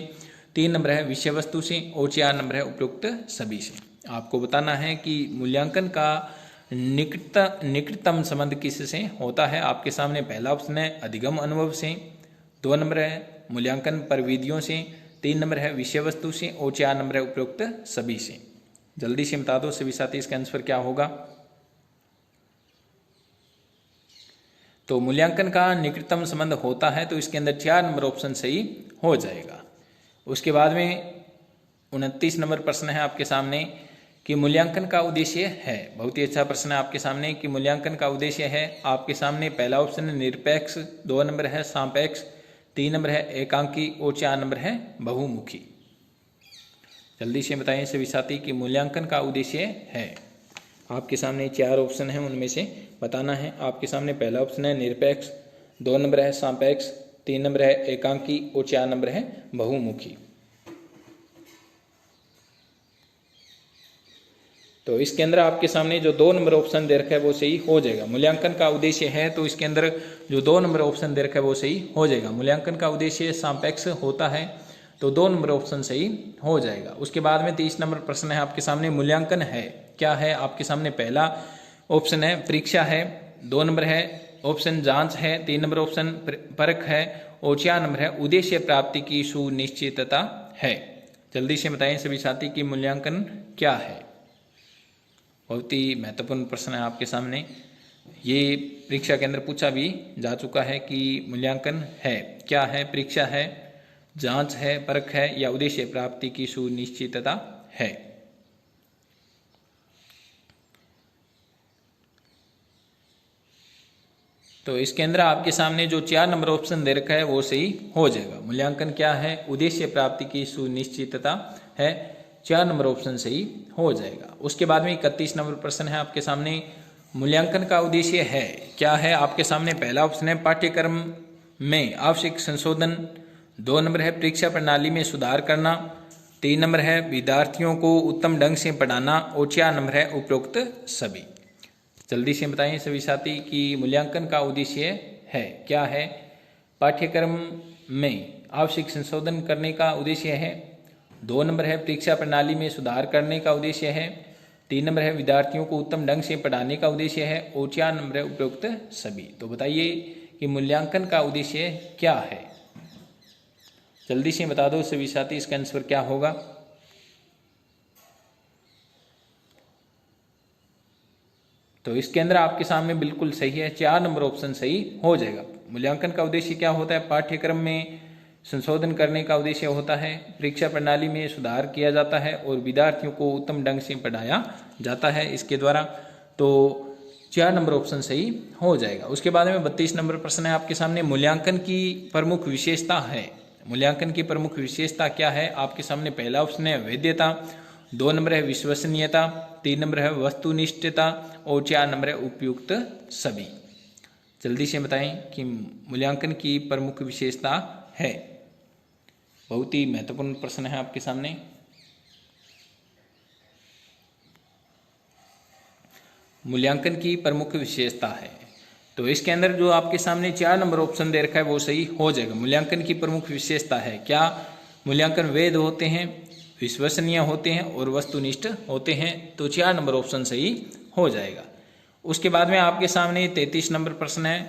3 नंबर है विषय वस्तु से, और 4 नंबर है उपरोक्त सभी से। आपको बताना है कि मूल्यांकन का निकटतम संबंध किससे होता है। आपके सामने पहला ऑप्शन है अधिगम अनुभव से, 2 नंबर है मूल्यांकन प्रविधियों से, 3 नंबर है विषय वस्तु से, और 4 नंबर है उपरोक्त सभी से। जल्दी से बता दो सभी साथी इसका आंसर क्या होगा। तो मूल्यांकन का निकटतम संबंध होता है, तो इसके अंदर 4 नंबर ऑप्शन सही हो जाएगा। उसके बाद में 29 नंबर प्रश्न है आपके सामने कि मूल्यांकन का उद्देश्य है। बहुत ही अच्छा प्रश्न है आपके सामने कि मूल्यांकन का उद्देश्य है। आपके सामने पहला ऑप्शन है निरपेक्ष, 2 नंबर है सापेक्ष, 3 नंबर है एकांकी, और 4 नंबर है बहुमुखी। जल्दी से बताएं सभी साथी कि मूल्यांकन का उद्देश्य है। आपके सामने 4 ऑप्शन है, उनमें से बताना है। आपके सामने पहला ऑप्शन है निरपेक्ष, 2 नंबर है सापेक्ष, 3 नंबर है एकांकी, और 4 नंबर है बहुमुखी। तो इसके अंदर आपके सामने जो 2 नंबर ऑप्शन दे रखा है वो सही हो जाएगा। मूल्यांकन का उद्देश्य है, तो इसके अंदर जो 2 नंबर ऑप्शन दे रखा है वो सही हो जाएगा। मूल्यांकन का उद्देश्य सापेक्ष होता है, तो 2 नंबर ऑप्शन सही हो जाएगा। उसके बाद में 30 नंबर प्रश्न है आपके सामने मूल्यांकन है क्या है। आपके सामने पहला ऑप्शन है परीक्षा है, 2 नंबर है ऑप्शन जांच है, 3 नंबर ऑप्शन परख है, और 4 नंबर है उद्देश्य प्राप्ति की सुनिश्चितता है। जल्दी से बताएं सभी साथी कि मूल्यांकन क्या है। बहुत ही महत्वपूर्ण प्रश्न है आपके सामने। ये परीक्षा के अंदर पूछा भी जा चुका है कि मूल्यांकन है क्या है। परीक्षा है, जांच है, परख है, या उद्देश्य प्राप्ति की सुनिश्चितता है। तो इसके अंदर आपके सामने जो 4 नंबर ऑप्शन दे रखा है वो सही हो जाएगा। मूल्यांकन क्या है, उद्देश्य प्राप्ति की सुनिश्चितता है, 4 नंबर ऑप्शन सही हो जाएगा। उसके बाद में 31 नंबर प्रश्न है आपके सामने मूल्यांकन का उद्देश्य है क्या है। आपके सामने पहला ऑप्शन है पाठ्यक्रम में आवश्यक संशोधन, 2 नंबर है परीक्षा प्रणाली में सुधार करना, 3 नंबर है विद्यार्थियों को उत्तम ढंग से पढ़ाना और 4 नंबर है उपरोक्त सभी। जल्दी से बताएं सभी साथी कि मूल्यांकन का उद्देश्य है क्या है। पाठ्यक्रम में आवश्यक संशोधन करने का उद्देश्य है। 2 नंबर है परीक्षा प्रणाली में सुधार करने का उद्देश्य है। 3 नंबर है विद्यार्थियों को उत्तम ढंग से पढ़ाने का उद्देश्य है और 4 नंबर है उपरोक्त सभी। तो बताइए कि मूल्यांकन का उद्देश्य क्या है। जल्दी से बता दो सभी साथी इसका आंसर क्या होगा। तो इसके अंदर आपके सामने बिल्कुल सही है, 4 नंबर ऑप्शन सही हो जाएगा। मूल्यांकन का उद्देश्य क्या होता है, पाठ्यक्रम में संशोधन करने का उद्देश्य होता है, परीक्षा प्रणाली में सुधार किया जाता है और विद्यार्थियों को उत्तम ढंग से पढ़ाया जाता है इसके द्वारा। तो 4 नंबर ऑप्शन सही हो जाएगा। उसके बाद में 32 नंबर प्रश्न है आपके सामने, मूल्यांकन की प्रमुख विशेषता है। मूल्यांकन की प्रमुख विशेषता क्या है आपके सामने। पहला ऑप्शन है वैधता, 2 नंबर है विश्वसनीयता, 3 नंबर है वस्तुनिष्ठता और 4 नंबर है उपयुक्त सभी। जल्दी से बताएं कि मूल्यांकन की प्रमुख विशेषता है। बहुत ही महत्वपूर्ण प्रश्न है आपके सामने। मूल्यांकन की प्रमुख विशेषता है, तो इसके अंदर जो आपके सामने 4 नंबर ऑप्शन दे रखा है वो सही हो जाएगा। मूल्यांकन की प्रमुख विशेषता है क्या, मूल्यांकन वैध होते हैं, विश्वसनीय होते हैं और वस्तुनिष्ठ होते हैं। तो 4 नंबर ऑप्शन सही हो जाएगा। उसके बाद में आपके सामने 33 नंबर प्रश्न है,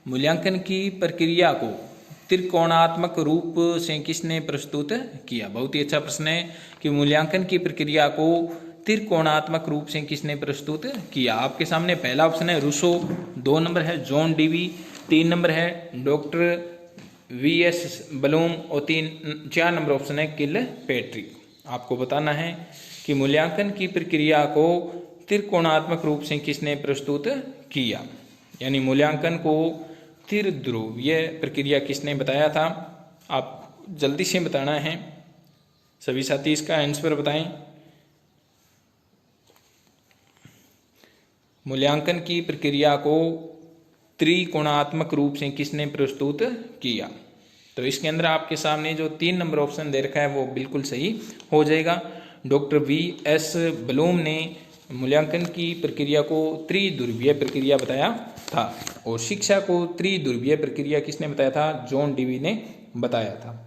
मूल्यांकन की प्रक्रिया को त्रिकोणात्मक रूप से किसने प्रस्तुत किया। बहुत ही अच्छा प्रश्न है कि मूल्यांकन की प्रक्रिया को त्रिकोणात्मक रूप से किसने प्रस्तुत किया। आपके सामने पहला ऑप्शन है रूसो, 2 नंबर है जॉन डीवी, 3 नंबर है डॉक्टर वीएस ब्लूम और 4 नंबर ऑप्शन है किल पैट्रिक। आपको बताना है कि मूल्यांकन की प्रक्रिया को त्रिकोणात्मक रूप से किसने प्रस्तुत किया, यानी मूल्यांकन को त्रिध्रुवीय प्रक्रिया किसने बताया था। आप जल्दी से बताना है सभी साथी, इसका आंसर बताएं। मूल्यांकन की प्रक्रिया को त्रिकोणात्मक रूप से किसने प्रस्तुत किया। तो इसके अंदर आपके सामने जो 3 नंबर ऑप्शन दे रखा है वो बिल्कुल सही हो जाएगा। डॉक्टर वीएस ब्लूम ने मूल्यांकन की प्रक्रिया को त्रिध्रुवीय प्रक्रिया बताया था और शिक्षा को त्रिध्रुवीय प्रक्रिया किसने बताया था, जॉन डीवी ने बताया था।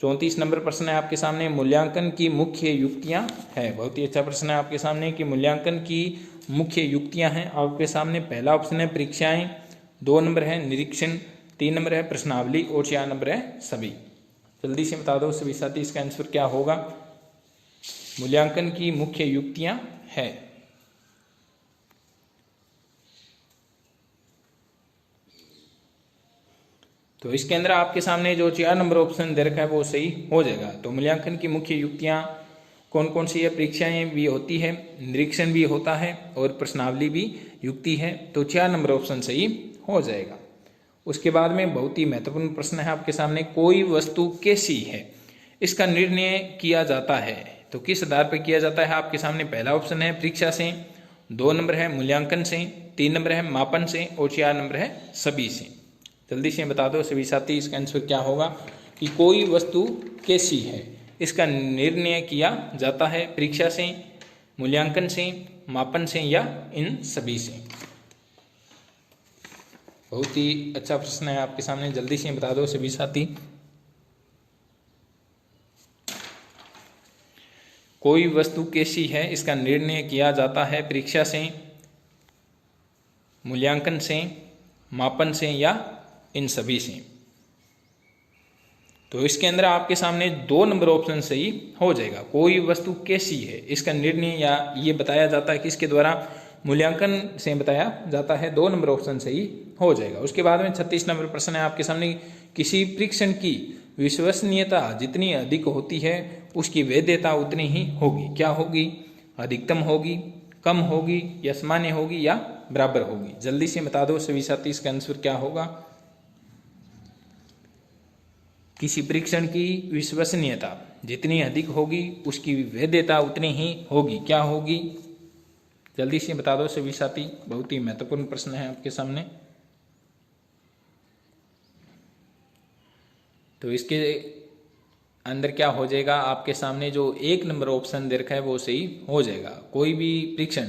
34 नंबर प्रश्न है आपके सामने, मूल्यांकन की मुख्य युक्तियां है। बहुत ही अच्छा प्रश्न है आपके सामने कि मूल्यांकन की मुख्य युक्तियां हैं आपके सामने। पहला ऑप्शन है परीक्षाएं, 2 नंबर है निरीक्षण, 3 नंबर है प्रश्नावली और 4 नंबर है सभी। जल्दी से बता दो सभी साथी इसका आंसर क्या होगा। मूल्यांकन की मुख्य युक्तियां है। तो इसके अंदर आपके सामने जो 4 नंबर ऑप्शन दे रखा है वो सही हो जाएगा। तो मूल्यांकन की मुख्य युक्तियां कौन कौन सी है, परीक्षाएं भी होती है, निरीक्षण भी होता है और प्रश्नावली भी युक्ति है। तो 4 नंबर ऑप्शन सही हो जाएगा। उसके बाद में बहुत ही महत्वपूर्ण प्रश्न है आपके सामने, कोई वस्तु कैसी है इसका निर्णय किया जाता है। तो किस आधार पर किया जाता है आपके सामने। पहला ऑप्शन है परीक्षा से, 2 नंबर है मूल्यांकन से, 3 नंबर है मापन से और 4 नंबर है सभी से। जल्दी से बता दो सभी साथी इसका आंसर क्या होगा कि कोई वस्तु कैसी है इसका निर्णय किया जाता है परीक्षा से, मूल्यांकन से, मापन से या इन सभी से। बहुत ही अच्छा प्रश्न है आपके सामने, जल्दी से बता दो सभी साथी। कोई वस्तु कैसी है इसका निर्णय किया जाता है परीक्षा से, मूल्यांकन से, मापन से या इन सभी से। तो इसके अंदर आपके सामने 2 नंबर ऑप्शन सही हो जाएगा। कोई वस्तु कैसी है इसका निर्णय या ये बताया जाता है किसके द्वारा, मूल्यांकन से बताया जाता है। 2 नंबर ऑप्शन सही हो जाएगा। उसके बाद में 36 नंबर प्रश्न है आपके सामने, किसी परीक्षण की विश्वसनीयता जितनी अधिक होती है उसकी वैधता उतनी ही होगी। क्या होगी, अधिकतम होगी, कम होगी या सामान्य होगी या बराबर होगी। जल्दी से बता दो सभी साथी इसका आंसर क्या होगा। किसी परीक्षण की विश्वसनीयता जितनी अधिक होगी उसकी वैधता उतनी ही होगी। क्या होगी, जल्दी से बता दो सभी साथी। बहुत ही महत्वपूर्ण प्रश्न है आपके सामने। तो इसके अंदर क्या हो जाएगा, आपके सामने जो 1 नंबर ऑप्शन दे रखा है वो सही हो जाएगा। कोई भी परीक्षण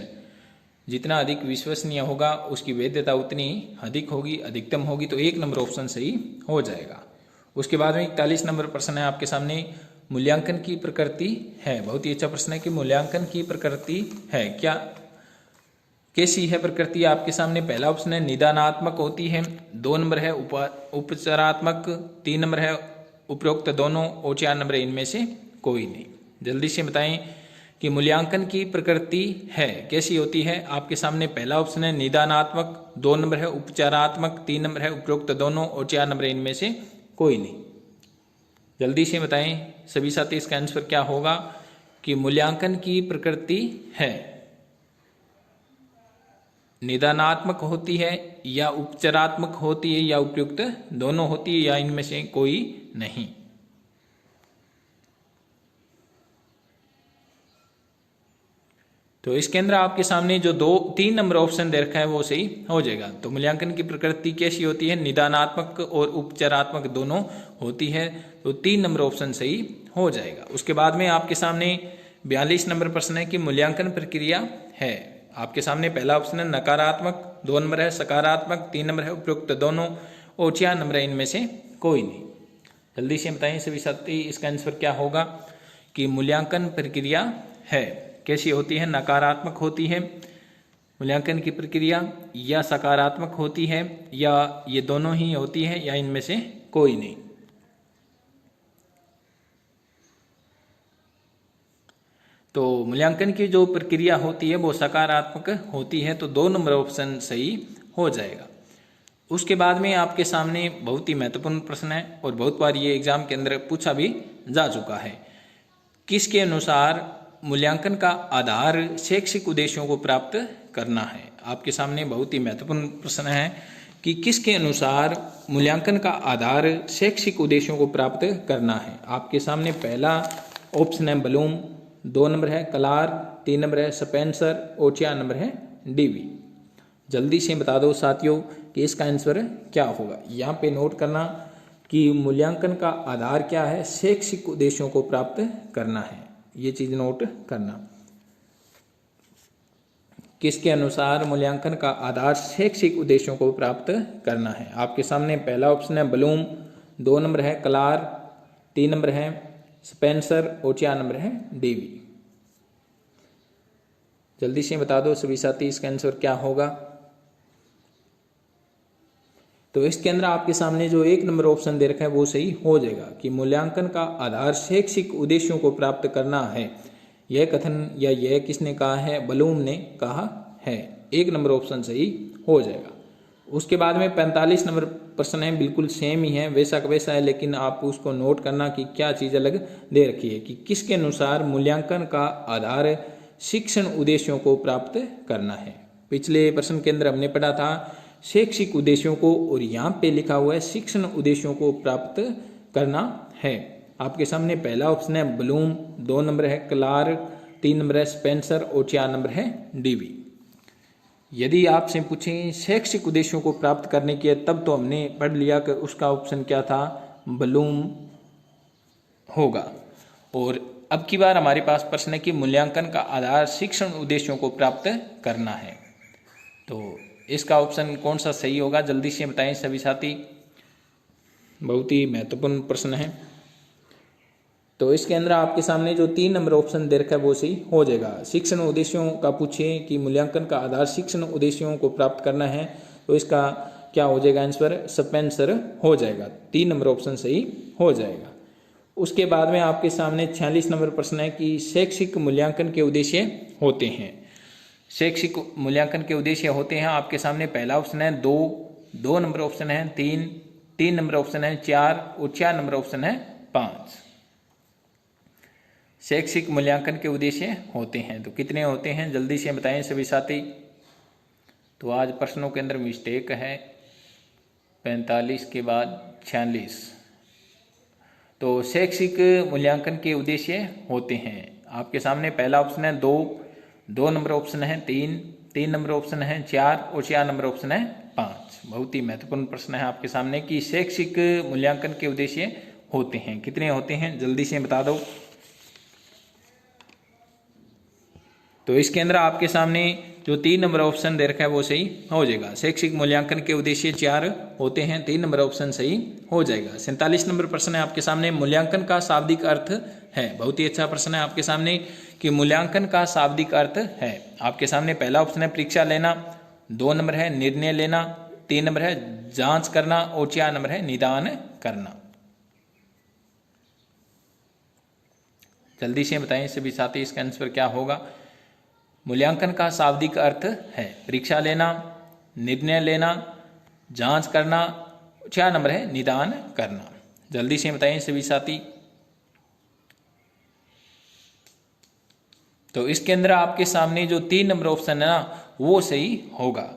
जितना अधिक विश्वसनीय होगा उसकी वैधता उतनी अधिक होगी, अधिकतम होगी, तो 1 नंबर ऑप्शन सही हो जाएगा। उसके बाद में 41 नंबर प्रश्न है आपके सामने, मूल्यांकन की प्रकृति है। बहुत ही अच्छा प्रश्न है कि मूल्यांकन की प्रकृति है क्या, कैसी है प्रकृति। आपके सामने पहला ऑप्शन है निदानात्मक होती है, 2 नंबर है उपचारात्मक, 3 नंबर है उपरोक्त दोनों, और 4 नंबर है इनमें से कोई नहीं। जल्दी से बताएं कि मूल्यांकन की प्रकृति है कैसी होती है। आपके सामने पहला ऑप्शन है निदानात्मक, 2 नंबर है उपचारात्मक, 3 नंबर है उपरोक्त दोनों, और 4 नंबर है इनमें से कोई नहीं। जल्दी से बताएं सभी साथी इसका आंसर क्या होगा कि मूल्यांकन की प्रकृति है निदानात्मक होती है या उपचारात्मक होती है या उपयुक्त दोनों होती है या इनमें से कोई नहीं। तो इसके अंदर आपके सामने जो 3 नंबर ऑप्शन दे रखा है वो सही हो जाएगा। तो मूल्यांकन की प्रकृति कैसी होती है, निदानात्मक और उपचारात्मक दोनों होती है, तो 3 नंबर ऑप्शन सही हो जाएगा। उसके बाद में आपके सामने 42 नंबर प्रश्न है कि मूल्यांकन प्रक्रिया है। आपके सामने पहला ऑप्शन है नकारात्मक, 2 नंबर है सकारात्मक, 3 नंबर है उपयुक्त दोनों, और 4 नंबर है इनमें से कोई नहीं। जल्दी से बताएं सभी साथी इसका आंसर क्या होगा कि मूल्यांकन प्रक्रिया है कैसी होती है, नकारात्मक होती है मूल्यांकन की प्रक्रिया, या सकारात्मक होती है, या ये दोनों ही होती है, या इनमें से कोई नहीं। तो मूल्यांकन की जो प्रक्रिया होती है वो सकारात्मक होती है, तो 2 नंबर ऑप्शन सही हो जाएगा। उसके बाद में आपके सामने बहुत ही महत्वपूर्ण प्रश्न है और बहुत बार ये एग्जाम के अंदर पूछा भी जा चुका है। किसके अनुसार मूल्यांकन का आधार शैक्षिक उद्देश्यों को प्राप्त करना है। आपके सामने बहुत ही महत्वपूर्ण प्रश्न है कि किसके अनुसार मूल्यांकन का आधार शैक्षिक उद्देश्यों को प्राप्त करना है। आपके सामने पहला ऑप्शन है ब्लूम, 2 नंबर है क्लार, 3 नंबर है स्पेंसर, और 4 नंबर है डीवी। जल्दी से बता दो साथियों कि इसका आंसर क्या होगा। यहाँ पे नोट करना कि मूल्यांकन का आधार क्या है, शैक्षिक उद्देश्यों को प्राप्त करना है, ये चीज नोट करना। किसके अनुसार मूल्यांकन का आधार शैक्षिक उद्देश्यों को प्राप्त करना है। आपके सामने पहला ऑप्शन है ब्लूम, 2 नंबर है क्लार, 3 नंबर है स्पेंसर, और 4 नंबर है डीवी। जल्दी से बता दो सभी साथी इसका आंसर क्या होगा। तो इसके अंदर आपके सामने जो 1 नंबर ऑप्शन दे रखा है वो सही हो जाएगा कि मूल्यांकन का आधार शैक्षिक उद्देश्यों को प्राप्त करना है। यह कथन या यह किसने कहा है, ब्लूम ने कहा है। 1 नंबर ऑप्शन सही हो जाएगा। उसके बाद में 45 नंबर प्रश्न है, बिल्कुल सेम ही है, वैसा का वैसा है, लेकिन आप उसको नोट करना कि क्या चीज अलग दे रखी है कि किसके अनुसार मूल्यांकन का आधार शिक्षण उद्देश्यों को प्राप्त करना है। पिछले प्रश्न के अंदर हमने पढ़ा था शैक्षिक उद्देश्यों को, और यहाँ पे लिखा हुआ है शिक्षण उद्देश्यों को प्राप्त करना है। आपके सामने पहला ऑप्शन है ब्लूम, 2 नंबर है क्लार, 3 नंबर है स्पेंसर, और 4 नंबर है डीवी। यदि आपसे पूछें शैक्षिक उद्देश्यों को प्राप्त करने के, तब तो हमने पढ़ लिया कि उसका ऑप्शन क्या था, ब्लूम होगा। और अब की बार हमारे पास प्रश्न है कि मूल्यांकन का आधार शिक्षण उद्देश्यों को प्राप्त करना है, तो इसका ऑप्शन कौन सा सही होगा, जल्दी से बताएं सभी साथी। बहुत ही महत्वपूर्ण प्रश्न है। तो इसके अंदर आपके सामने जो 3 नंबर ऑप्शन दे रखा है वो सही हो जाएगा। शिक्षण उद्देश्यों का पूछे कि मूल्यांकन का आधार शिक्षण उद्देश्यों को प्राप्त करना है, तो इसका क्या हो जाएगा आंसर, स्पेंसर हो जाएगा। 3 नंबर ऑप्शन सही हो जाएगा। उसके बाद में आपके सामने 46 नंबर प्रश्न है कि शैक्षिक मूल्यांकन के उद्देश्य होते हैं। शैक्षिक मूल्यांकन के उद्देश्य होते हैं, आपके सामने पहला ऑप्शन है 2 नंबर ऑप्शन है 3 नंबर ऑप्शन है 4, और 4 नंबर ऑप्शन है 5। शैक्षिक मूल्यांकन के उद्देश्य होते हैं, तो कितने होते हैं जल्दी से बताएं सभी साथी। तो आज प्रश्नों के अंदर मिस्टेक है, 45 के बाद 46। तो शैक्षिक मूल्यांकन के उद्देश्य होते हैं, आपके सामने पहला ऑप्शन है 2 नंबर ऑप्शन है 3 नंबर ऑप्शन है 4, और 4 नंबर ऑप्शन है 5। बहुत ही महत्वपूर्ण प्रश्न है आपके सामने कि शैक्षिक मूल्यांकन के उद्देश्य होते हैं। कितने होते हैं जल्दी से बता दो। तो इसके अंदर आपके सामने जो 3 नंबर ऑप्शन दे रखा है वो सही हो जाएगा। शैक्षिक मूल्यांकन के उद्देश्य 4 होते हैं, 3 नंबर ऑप्शन सही हो जाएगा। 47 नंबर प्रश्न है आपके सामने, मूल्यांकन का शाब्दिक अर्थ है। बहुत ही अच्छा प्रश्न है आपके सामने कि मूल्यांकन का शाब्दिक अर्थ है। आपके सामने पहला ऑप्शन है परीक्षा लेना, 2 नंबर है निर्णय लेना, 3 नंबर है जांच करना और 4 नंबर है निदान करना। जल्दी से बताएं सभी साथी इसका आंसर क्या होगा। मूल्यांकन का शाब्दिक अर्थ है परीक्षा लेना, निर्णय लेना, जांच करना, 4 नंबर है निदान करना। जल्दी से बताएं सभी साथी। तो इसके अंदर आपके सामने जो 3 नंबर ऑप्शन है ना वो सही होगा।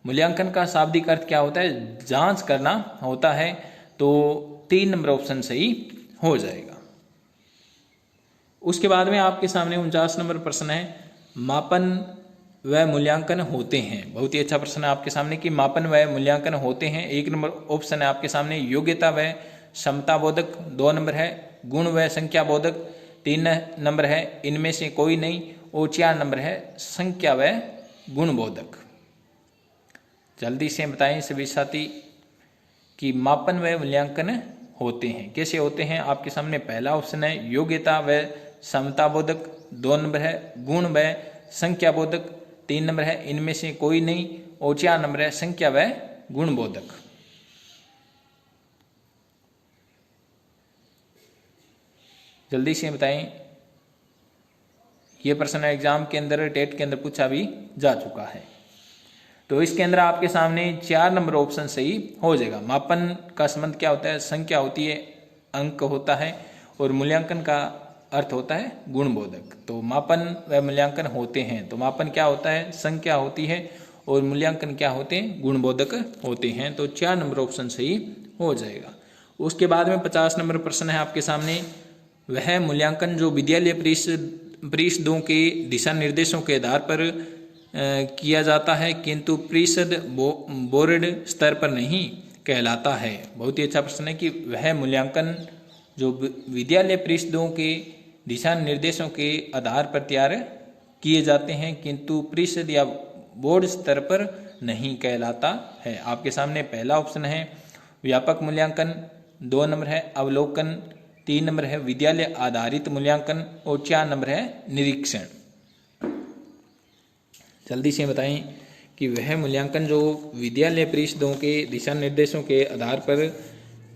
मूल्यांकन का शाब्दिक अर्थ क्या होता है, जांच करना होता है, तो 3 नंबर ऑप्शन सही हो जाएगा। उसके बाद में आपके सामने 49 नंबर प्रश्न है, मापन व मूल्यांकन होते हैं। बहुत ही अच्छा प्रश्न है आपके सामने कि मापन व मूल्यांकन होते हैं। 1 नंबर ऑप्शन है आपके सामने योग्यता व क्षमता बोधक, 2 नंबर है गुण व संख्या बोधक, 3 नंबर है इनमें से कोई नहीं और 4 नंबर है संख्या व गुण बोधक। जल्दी से बताएं सभी साथी कि मापन व मूल्यांकन होते हैं। कैसे होते हैं आपके सामने पहला ऑप्शन है योग्यता व क्षमता बोधक, 2 नंबर है गुण व संख्या बोधक, 3 नंबर है इनमें से कोई नहीं और 4 नंबर है संख्या व गुण बोधक। जल्दी से बताएं। यह प्रश्न एग्जाम के अंदर टेट के अंदर पूछा भी जा चुका है। तो इसके अंदर आपके सामने 4 नंबर ऑप्शन सही हो जाएगा। मापन का संबंध क्या होता है, संख्या होती है, अंक होता है और मूल्यांकन का अर्थ होता है गुणबोधक। तो मापन व मूल्यांकन होते हैं, तो मापन क्या होता है, संख्या होती है और मूल्यांकन क्या होते हैं, गुणबोधक होते हैं। तो 4 नंबर ऑप्शन सही हो जाएगा। उसके बाद में 50 नंबर प्रश्न है आपके सामने, वह मूल्यांकन जो विद्यालय परिषदों के दिशा निर्देशों के आधार पर किया जाता है किंतु परिषद बोर्ड स्तर पर नहीं कहलाता है। बहुत ही अच्छा प्रश्न है कि वह मूल्यांकन जो विद्यालय परिषदों के दिशा निर्देशों के आधार पर तैयार किए जाते हैं किंतु परिषद या बोर्ड स्तर पर नहीं कहलाता है। आपके सामने पहला ऑप्शन है व्यापक मूल्यांकन, 2 नंबर है अवलोकन, 3 नंबर है विद्यालय आधारित मूल्यांकन और 4 नंबर है निरीक्षण। जल्दी से बताएं कि वह मूल्यांकन जो विद्यालय परिषदों के दिशा निर्देशों के आधार पर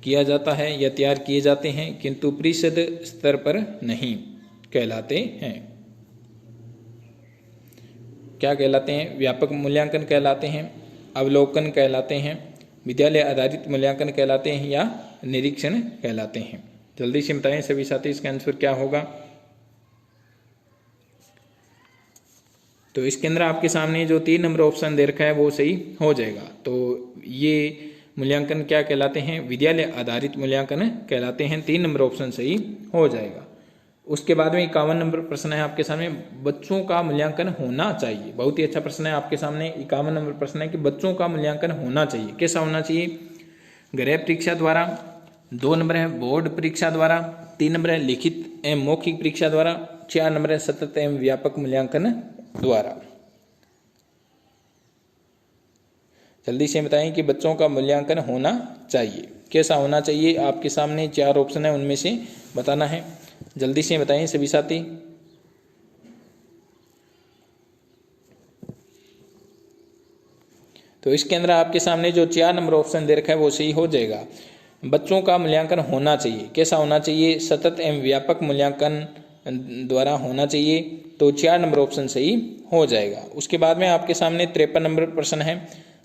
किया जाता है या तैयार किए जाते हैं किंतु परिषद स्तर पर नहीं कहलाते हैं। क्या कहलाते हैं, व्यापक मूल्यांकन कहलाते हैं, अवलोकन कहलाते हैं, विद्यालय आधारित मूल्यांकन कहलाते हैं या निरीक्षण कहलाते हैं। जल्दी से बताएं सभी साथी इसका आंसर क्या होगा। तो इसके अंदर आपके सामने जो 3 नंबर ऑप्शन दे रखा है वो सही हो जाएगा। तो ये मूल्यांकन क्या कहलाते हैं, विद्यालय आधारित मूल्यांकन कहलाते हैं। 3 नंबर ऑप्शन सही हो जाएगा। उसके बाद में 51 नंबर प्रश्न है आपके सामने, बच्चों का मूल्यांकन होना चाहिए। बहुत ही अच्छा प्रश्न है आपके सामने। 51 नंबर प्रश्न है कि बच्चों का मूल्यांकन होना चाहिए। कैसा होना चाहिए, गृह परीक्षा द्वारा, 2 नंबर है बोर्ड परीक्षा द्वारा, 3 नंबर है लिखित एवं मौखिक परीक्षा द्वारा, 4 नंबर है सतत एवं व्यापक मूल्यांकन द्वारा। जल्दी से बताएं कि बच्चों का मूल्यांकन होना चाहिए, कैसा होना चाहिए। आपके सामने 4 ऑप्शन है, उनमें से बताना है। जल्दी से बताएं सभी साथी। तो इसके अंदर आपके सामने जो 4 नंबर ऑप्शन दे रखा है वो सही हो जाएगा। बच्चों का मूल्यांकन होना चाहिए, कैसा होना चाहिए, सतत एवं व्यापक मूल्यांकन द्वारा होना चाहिए। तो 4 नंबर ऑप्शन सही हो जाएगा। उसके बाद में आपके सामने 53 नंबर प्रश्न है,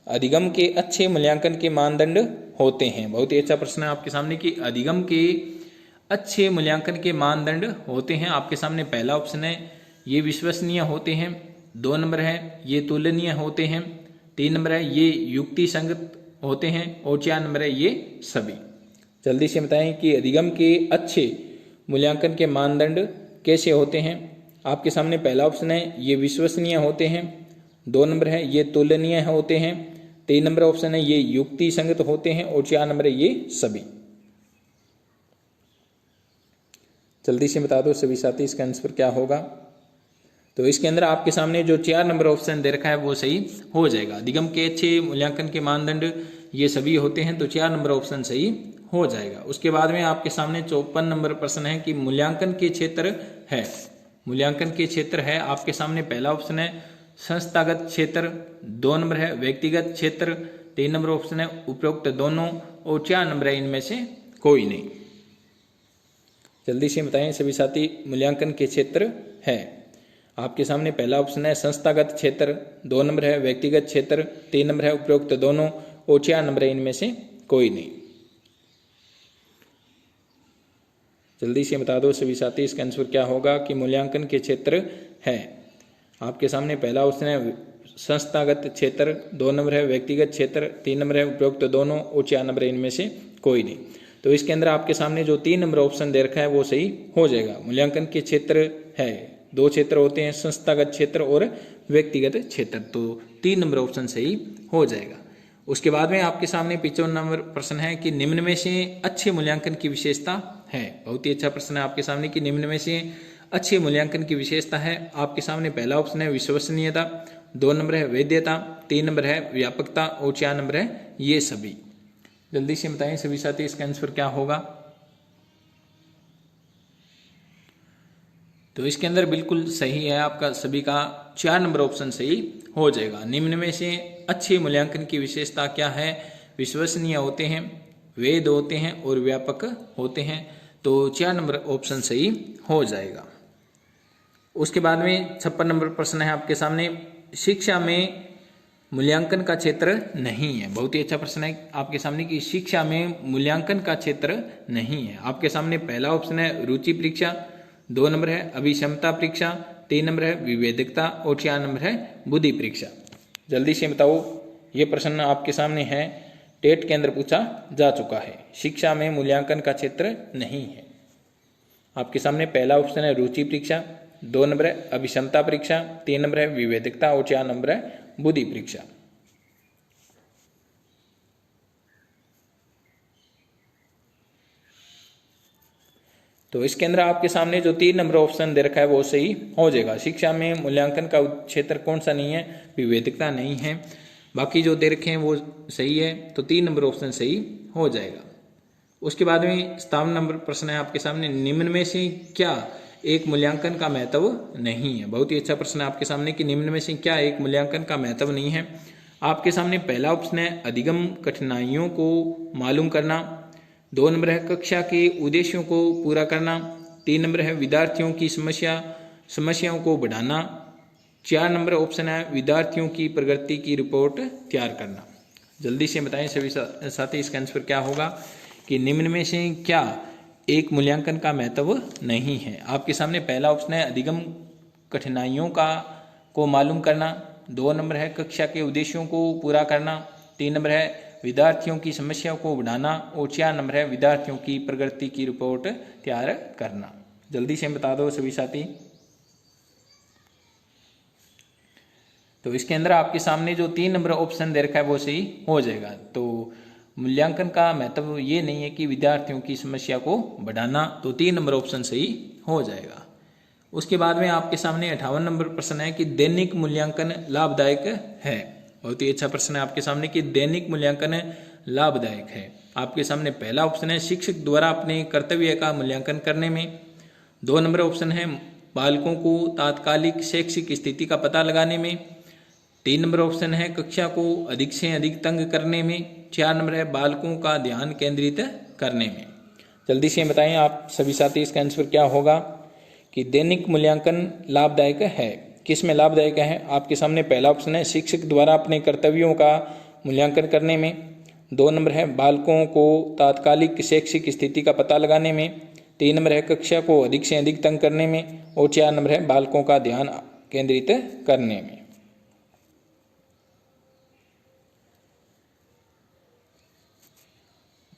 अधिगम के अच्छे मूल्यांकन के मानदंड होते हैं। बहुत ही अच्छा प्रश्न है आपके सामने कि अधिगम के अच्छे मूल्यांकन के मानदंड होते हैं। आपके सामने पहला ऑप्शन है ये विश्वसनीय होते हैं, 2 नंबर है ये तुलनीय होते हैं, 3 नंबर है ये युक्ति संगत होते हैं और 4 नंबर है ये सभी। जल्दी से बताएं कि अधिगम के अच्छे मूल्यांकन के मानदंड कैसे होते हैं। आपके सामने पहला ऑप्शन है ये विश्वसनीय होते हैं, 2 नंबर है ये तुलनीय होते हैं, 3 नंबर ऑप्शन है ये युक्ति संगत होते हैं और 4 नंबर है ये सभी। जल्दी से बता दो सभी साथी इसका आंसर क्या होगा। तो इसके अंदर आपके सामने जो 4 नंबर ऑप्शन दे रखा है वो सही हो जाएगा। अधिगम के अच्छे मूल्यांकन के मानदंड ये सभी होते हैं, तो 4 नंबर ऑप्शन सही हो जाएगा। उसके बाद में आपके सामने 54 नंबर प्रश्न है कि मूल्यांकन के क्षेत्र है। मूल्यांकन के क्षेत्र है आपके सामने पहला ऑप्शन है संस्थागत क्षेत्र, 2 नंबर है व्यक्तिगत क्षेत्र, 3 नंबर ऑप्शन है उपरोक्त दोनों और 4 नंबर है इनमें से कोई नहीं। जल्दी से बताएं सभी साथी मूल्यांकन के क्षेत्र है आपके सामने पहला ऑप्शन है संस्थागत क्षेत्र, 2 नंबर है व्यक्तिगत क्षेत्र, 3 नंबर है उपरोक्त दोनों और 4 नंबर है इनमें से कोई नहीं। जल्दी से बता दो सभी साथी इसका आंसर क्या होगा कि मूल्यांकन के क्षेत्र है आपके सामने पहला ऑप्शन है संस्थागत क्षेत्र, 2 नंबर है व्यक्तिगत क्षेत्र, 3 नंबर है उपरोक्त दोनों और 4 नंबर है इनमें से कोई नहीं। तो इसके अंदर आपके सामने जो 3 नंबर ऑप्शन दे रखा है वो सही हो जाएगा। मूल्यांकन के क्षेत्र है 2 क्षेत्र होते हैं संस्थागत क्षेत्र और व्यक्तिगत क्षेत्र, तो 3 नंबर ऑप्शन सही हो जाएगा। उसके बाद में आपके सामने 55 नंबर प्रश्न है कि निम्न में से अच्छे मूल्यांकन की विशेषता है। बहुत ही अच्छा प्रश्न है आपके सामने कि निम्न में से अच्छे मूल्यांकन की विशेषता है। आपके सामने पहला ऑप्शन है विश्वसनीयता, 2 नंबर है वैधता, 3 नंबर है व्यापकता और 4 नंबर है ये सभी। जल्दी से बताएं सभी साथी इसका आंसर क्या होगा। तो इसके अंदर बिल्कुल सही है आपका सभी का 4 नंबर ऑप्शन सही हो जाएगा। निम्न में से अच्छे मूल्यांकन की विशेषता क्या है? विश्वसनीय होते हैं, वैध होते हैं और व्यापक होते हैं, तो 4 नंबर ऑप्शन सही हो जाएगा। उसके बाद में 56 नंबर प्रश्न है आपके सामने शिक्षा में मूल्यांकन का क्षेत्र नहीं है। बहुत ही अच्छा प्रश्न है आपके सामने कि शिक्षा में मूल्यांकन का क्षेत्र नहीं है। आपके सामने पहला ऑप्शन है रुचि परीक्षा, 2 नंबर है अभिक्षमता परीक्षा, 3 नंबर है विवेकता और 4 नंबर है बुद्धि परीक्षा। जल्दी से बताओ, ये प्रश्न आपके सामने है, टेट के अंदर पूछा जा चुका है। शिक्षा में मूल्यांकन का क्षेत्र नहीं है। आपके सामने पहला ऑप्शन है रुचि परीक्षा, 2 नंबर है अभिक्षमता परीक्षा, 3 नंबर है विवेकता और 4 नंबर है बुद्धि परीक्षा। तो इसके अंदर आपके सामने जो 3 नंबर ऑप्शन दे रखा है वो सही हो जाएगा। शिक्षा में मूल्यांकन का क्षेत्र कौन सा नहीं है? विवेकता नहीं है। बाकी जो दे रखे हैं वो सही है, तो 3 नंबर ऑप्शन सही हो जाएगा। उसके बाद में 57 नंबर प्रश्न है आपके सामने निम्न में से क्या एक मूल्यांकन का महत्व नहीं है। बहुत ही अच्छा प्रश्न है आपके सामने कि निम्न में से क्या एक मूल्यांकन का महत्व नहीं है। आपके सामने पहला ऑप्शन है अधिगम कठिनाइयों को मालूम करना, 2 नंबर है कक्षा के उद्देश्यों को पूरा करना, 3 नंबर है विद्यार्थियों की समस्याओं को बढ़ाना, 4 नंबर ऑप्शन है विद्यार्थियों की प्रगति की रिपोर्ट तैयार करना। जल्दी से बताएं सभी साथी इसका आंसर क्या होगा कि निम्न में से क्या एक मूल्यांकन का महत्व नहीं है। आपके सामने पहला ऑप्शन है अधिगम कठिनाइयों को मालूम करना, 2 नंबर है कक्षा के उद्देश्यों को पूरा करना, 3 नंबर है विद्यार्थियों की समस्याओं को बढ़ाना और 4 नंबर है विद्यार्थियों की प्रगति की रिपोर्ट तैयार करना। जल्दी से बता दो सभी साथी। तो इसके अंदर आपके सामने जो 3 नंबर ऑप्शन दे रखा है वो सही हो जाएगा। तो मूल्यांकन का महत्व ये नहीं है कि विद्यार्थियों की समस्या को बढ़ाना, तो 3 नंबर ऑप्शन सही हो जाएगा। उसके बाद में आपके सामने 58 नंबर प्रश्न है कि दैनिक मूल्यांकन लाभदायक है। बहुत ही अच्छा प्रश्न है आपके सामने कि दैनिक मूल्यांकन लाभदायक है। आपके सामने पहला ऑप्शन है शिक्षक द्वारा अपने कर्तव्य का मूल्यांकन करने में, 2 नंबर ऑप्शन है बालकों को तात्कालिक शैक्षिक स्थिति का पता लगाने में, 3 नंबर ऑप्शन है कक्षा को अधिक से अधिक तंग करने में, 4 नंबर है बालकों का ध्यान केंद्रित करने में। जल्दी से बताएं आप सभी साथी इसका आंसर क्या होगा कि दैनिक मूल्यांकन लाभदायक है। किस में लाभदायक है? आपके सामने पहला ऑप्शन है शिक्षक द्वारा अपने कर्तव्यों का मूल्यांकन करने में, 2 नंबर है बालकों को तात्कालिक शैक्षिक स्थिति का पता लगाने में, 3 नंबर है कक्षा को अधिक से अधिक तंग करने में और 4 नंबर है बालकों का ध्यान केंद्रित करने में।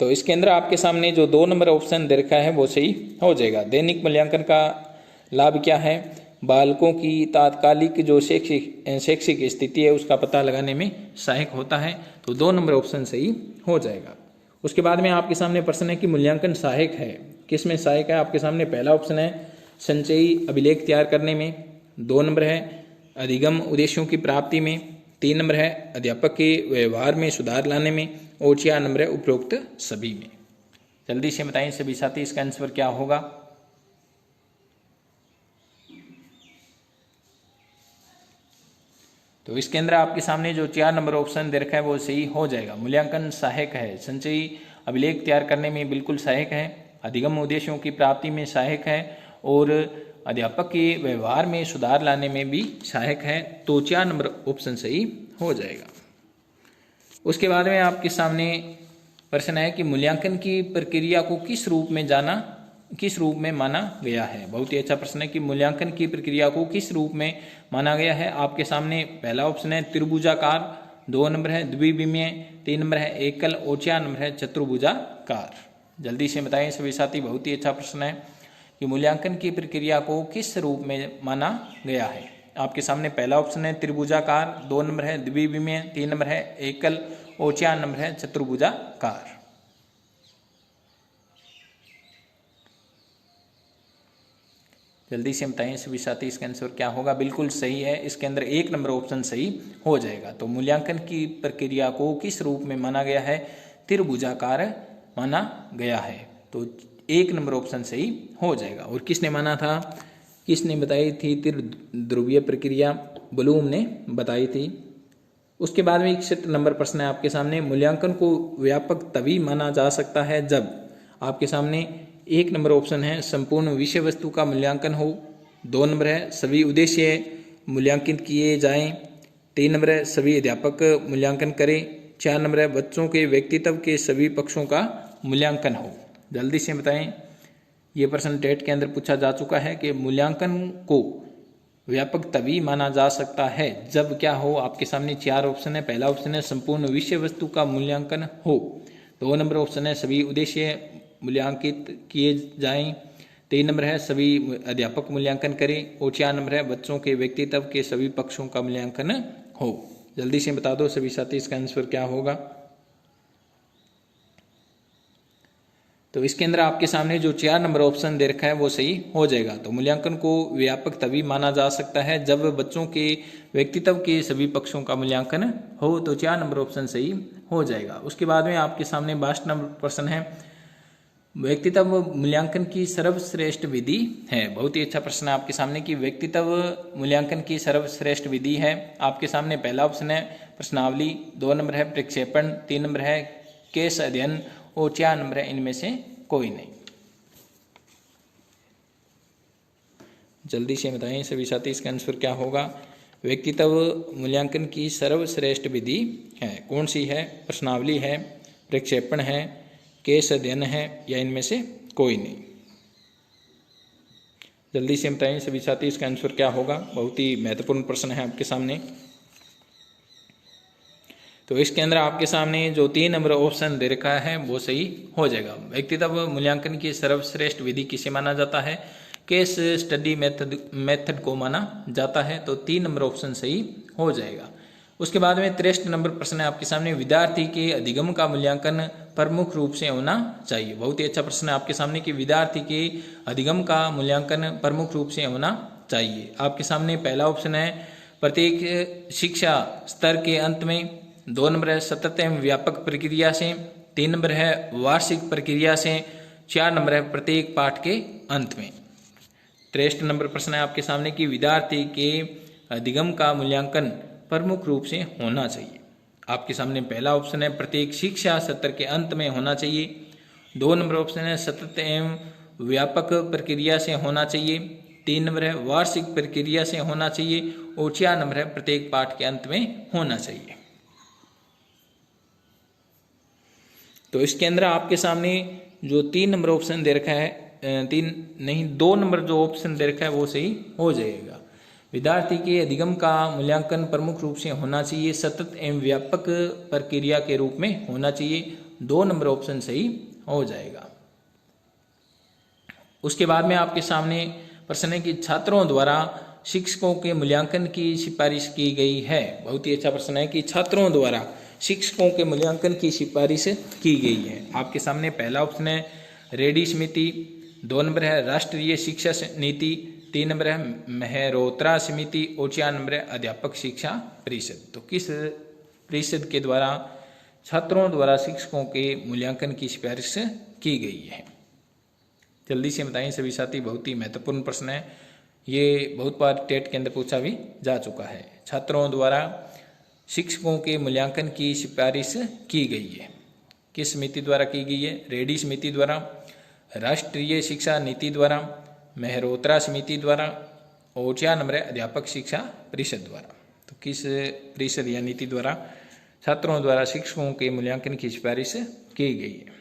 तो इसके अंदर आपके सामने जो 2 नंबर ऑप्शन दे रखा है वो सही हो जाएगा। दैनिक मूल्यांकन का लाभ क्या है? बालकों की तात्कालिक जो शैक्षिक स्थिति है उसका पता लगाने में सहायक होता है, तो 2 नंबर ऑप्शन सही हो जाएगा। उसके बाद में आपके सामने प्रश्न है कि मूल्यांकन सहायक है। किस में सहायक है? आपके सामने पहला ऑप्शन है संचयी अभिलेख तैयार करने में, 2 नंबर है अधिगम उद्देश्यों की प्राप्ति में, 3 नंबर है अध्यापक के व्यवहार में सुधार लाने में, और 4 नंबर है उपरोक्त सभी में। जल्दी से बताएं सभी साथी इसका आंसर क्या होगा। तो इसके अंदर आपके सामने जो 4 नंबर ऑप्शन दे रखा है वो सही हो जाएगा। मूल्यांकन सहायक है, संचयी अभिलेख तैयार करने में बिल्कुल सहायक है, अधिगम उद्देश्यों की प्राप्ति में सहायक है, और अध्यापक के व्यवहार में सुधार लाने में भी सहायक है। तो 4 नंबर ऑप्शन सही हो जाएगा। उसके बाद में आपके सामने प्रश्न है कि मूल्यांकन की प्रक्रिया को किस रूप में माना गया है। बहुत ही अच्छा प्रश्न है कि मूल्यांकन की प्रक्रिया को किस रूप में माना गया है। आपके सामने पहला ऑप्शन है त्रिभुजाकार, 2 नंबर है द्विविमीय, 3 नंबर है एकल, और 4 नंबर है चतुर्भुजाकार। जल्दी से बताएं सभी साथी, बहुत ही अच्छा प्रश्न है कि मूल्यांकन की प्रक्रिया को किस रूप में माना गया है। आपके सामने पहला ऑप्शन है त्रिभुजाकार, 2 नंबर है द्विविमीय, 3 नंबर है एकल, और 4 नंबर है चतुर्भुजाकार। जल्दी से बताएं सभी साथी इसका आंसर क्या होगा। बिल्कुल सही है, इसके अंदर 1 नंबर ऑप्शन सही हो जाएगा। तो मूल्यांकन की प्रक्रिया को किस रूप में माना गया है? त्रिभुजाकार माना गया है। तो 1 नंबर ऑप्शन सही हो जाएगा। और किसने माना था, किसने बताई थी त्रिध्रुवीय प्रक्रिया? ब्लूम ने बताई थी। उसके बाद में 61 नंबर प्रश्न है आपके सामने, मूल्यांकन को व्यापक तभी माना जा सकता है जब आपके सामने 1 नंबर ऑप्शन है संपूर्ण विषय वस्तु का मूल्यांकन हो, 2 नंबर है सभी उद्देश्य मूल्यांकित किए जाएं, 3 नंबर है सभी अध्यापक मूल्यांकन करें, 4 नंबर है बच्चों के व्यक्तित्व के सभी पक्षों का मूल्यांकन हो। जल्दी से बताएं, ये प्रश्न टेट के अंदर पूछा जा चुका है कि मूल्यांकन को व्यापक तभी माना जा सकता है जब क्या हो। आपके सामने 4 ऑप्शन है। पहला ऑप्शन है संपूर्ण विषय वस्तु का मूल्यांकन हो, 2 नंबर ऑप्शन है सभी उद्देश्य मूल्यांकित किए जाएं, 3 नंबर है सभी अध्यापक मूल्यांकन करें, और 4 नंबर है बच्चों के व्यक्तित्व के सभी पक्षों का मूल्यांकन हो। जल्दी से बता दो सभी साथी इसका आंसर क्या होगा। तो इसके अंदर आपके सामने जो 4 नंबर ऑप्शन दे रखा है वो सही हो जाएगा। तो मूल्यांकन को व्यापक तभी माना जा सकता है जब बच्चों के व्यक्तित्व के सभी पक्षों का मूल्यांकन हो। तो 4 नंबर ऑप्शन सही हो जाएगा। उसके बाद में आपके सामने 22 नंबर प्रश्न है, व्यक्तित्व मूल्यांकन की सर्वश्रेष्ठ विधि है। बहुत ही अच्छा प्रश्न है आपके सामने कि व्यक्तित्व मूल्यांकन की सर्वश्रेष्ठ विधि है। आपके सामने पहला ऑप्शन है प्रश्नावली, 2 नंबर है प्रक्षेपण, 3 नंबर है केस अध्ययन, और 4 नंबर है इनमें से कोई नहीं। जल्दी से बताएं सभी साथी इसका आंसर क्या होगा। व्यक्तित्व मूल्यांकन की सर्वश्रेष्ठ विधि है, कौन सी है? प्रश्नावली है, प्रक्षेपण है, केस अध्ययन है, या इनमें से कोई नहीं। जल्दी से बताएं सभी साथी इसका आंसर क्या होगा। बहुत ही महत्वपूर्ण प्रश्न है आपके सामने। तो इसके अंदर आपके सामने जो 3 नंबर ऑप्शन दे रखा है वो सही हो जाएगा। व्यक्तित्व मूल्यांकन की सर्वश्रेष्ठ विधि किसे माना जाता है? केस स्टडी मेथड को माना जाता है। तो 3 नंबर ऑप्शन सही हो जाएगा। उसके बाद में 63 नंबर प्रश्न है आपके सामने, विद्यार्थी के अधिगम का मूल्यांकन प्रमुख रूप से होना चाहिए। बहुत ही अच्छा प्रश्न है आपके सामने कि विद्यार्थी के अधिगम का मूल्यांकन प्रमुख रूप से होना चाहिए। आपके सामने पहला ऑप्शन है प्रत्येक शिक्षा स्तर के अंत में, 2 नंबर है सतत एवं व्यापक प्रक्रिया से, 3 नंबर है वार्षिक प्रक्रिया से, 4 नंबर है प्रत्येक पाठ के अंत में। 63 नंबर प्रश्न है आपके सामने कि विद्यार्थी के अधिगम का मूल्यांकन प्रमुख रूप से होना चाहिए। आपके सामने पहला ऑप्शन है प्रत्येक शिक्षा सत्र के अंत में होना चाहिए, 2 नंबर ऑप्शन है सतत एवं व्यापक प्रक्रिया से होना चाहिए, 3 नंबर है वार्षिक प्रक्रिया से होना चाहिए, और 4 नंबर है प्रत्येक पाठ के अंत में होना चाहिए। तो इसके अंदर आपके सामने जो 3 नंबर ऑप्शन दे रखा है, 2 नंबर जो ऑप्शन दे रखा है वो सही हो जाएगा। विद्यार्थी के अधिगम का मूल्यांकन प्रमुख रूप से होना चाहिए, सतत एवं व्यापक प्रक्रिया के रूप में होना चाहिए, 2 नंबर ऑप्शन सही हो जाएगा। उसके बाद में आपके सामने प्रश्न है कि छात्रों द्वारा शिक्षकों के मूल्यांकन की सिफारिश की गई है। बहुत ही अच्छा प्रश्न है कि छात्रों द्वारा शिक्षकों के मूल्यांकन की सिफारिश की गई है। आपके सामने पहला ऑप्शन है रेडी समिति, 2 नंबर है राष्ट्रीय शिक्षा नीति, 3 नंबर है मेहरोत्रा समिति और 4 नंबर है अध्यापक शिक्षा परिषद। तो किस परिषद के द्वारा छात्रों द्वारा शिक्षकों के मूल्यांकन की सिफारिश की गई है? जल्दी से बताएं सभी साथी, बहुत ही महत्वपूर्ण प्रश्न है। ये बहुत बार टेट के अंदर पूछा भी जा चुका है। छात्रों द्वारा शिक्षकों के मूल्यांकन की सिफारिश की गई है, किस समिति द्वारा की गई है? रेड्डी समिति द्वारा, राष्ट्रीय शिक्षा नीति द्वारा, मेहरोत्रा समिति द्वारा और 4 नंबर है अध्यापक शिक्षा परिषद द्वारा। तो किस परिषद या नीति द्वारा छात्रों द्वारा शिक्षकों के मूल्यांकन की सिफारिश की गई है?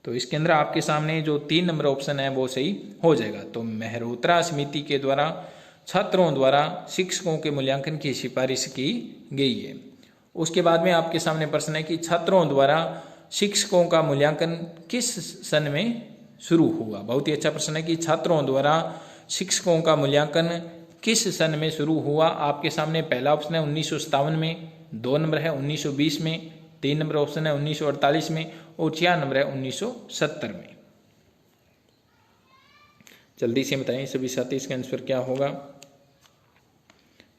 तो इसके अंदर आपके सामने जो 3 नंबर ऑप्शन है वो सही हो जाएगा। तो मेहरोत्रा समिति के द्वारा छात्रों द्वारा शिक्षकों के मूल्यांकन की सिफारिश की गई है। उसके बाद में आपके सामने प्रश्न है कि छात्रों द्वारा शिक्षकों का मूल्यांकन किस सन में शुरू हुआ? बहुत ही अच्छा प्रश्न है कि छात्रों द्वारा शिक्षकों का मूल्यांकन किस सन में शुरू हुआ? आपके सामने पहला ऑप्शन है 1957 में, 2 नंबर है 1920 में, 3 नंबर ऑप्शन है 1948 में और 4 नंबर है 1970 में। जल्दी से बताएं सभी साथी, इसका आंसर क्या होगा?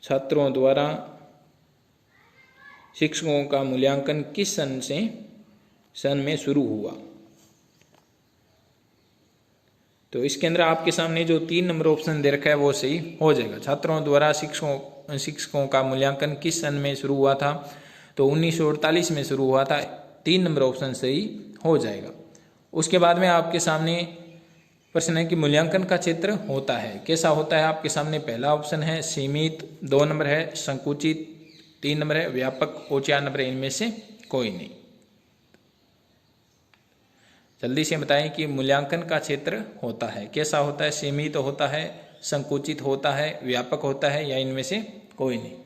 छात्रों द्वारा शिक्षकों का मूल्यांकन किस सन में शुरू हुआ? तो इसके अंदर आपके सामने जो 3 नंबर ऑप्शन दे रखा है वो सही हो जाएगा। छात्रों द्वारा शिक्षकों का मूल्यांकन किस सन में शुरू हुआ था? तो 1948 में शुरू हुआ था। 3 नंबर ऑप्शन सही हो जाएगा। उसके बाद में आपके सामने प्रश्न है कि मूल्यांकन का क्षेत्र होता है, कैसा होता है? आपके सामने पहला ऑप्शन है सीमित, 2 नंबर है संकुचित, 3 नंबर है व्यापक और 4 नंबर है इनमें से कोई नहीं। जल्दी से बताएं कि मूल्यांकन का क्षेत्र होता है, कैसा होता है? सीमित होता है, संकुचित होता है, व्यापक होता है या इनमें से कोई नहीं?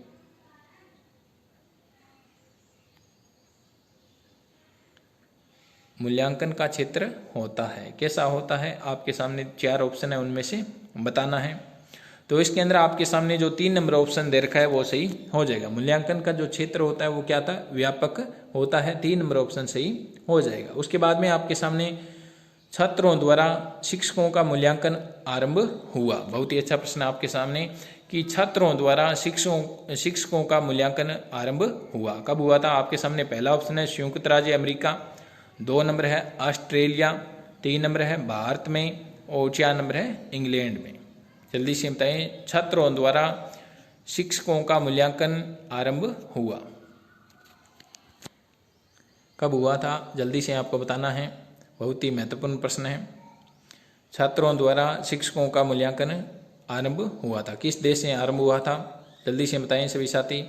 मूल्यांकन का क्षेत्र होता है, कैसा होता है? आपके सामने 4 ऑप्शन है, उनमें से बताना है। तो इसके अंदर आपके सामने जो 3 नंबर ऑप्शन दे रखा है वो सही हो जाएगा। मूल्यांकन का जो क्षेत्र होता है वो क्या था? व्यापक होता है। 3 नंबर ऑप्शन सही हो जाएगा। उसके बाद में आपके सामने छात्रों द्वारा शिक्षकों का मूल्यांकन आरंभ हुआ। बहुत ही अच्छा प्रश्न आपके सामने कि छात्रों द्वारा शिक्षकों का मूल्यांकन आरंभ हुआ। कब हुआ था? आपके सामने पहला ऑप्शन है संयुक्त राज्य अमेरिका, 2 नंबर है ऑस्ट्रेलिया, 3 नंबर है भारत में और 4 नंबर है इंग्लैंड में। जल्दी से बताएं, छात्रों द्वारा शिक्षकों का मूल्यांकन आरंभ हुआ, कब हुआ था? जल्दी से आपको बताना है, बहुत ही महत्वपूर्ण प्रश्न है। छात्रों द्वारा शिक्षकों का मूल्यांकन आरंभ हुआ था, किस देश से आरंभ हुआ था? जल्दी से बताएं सभी साथी।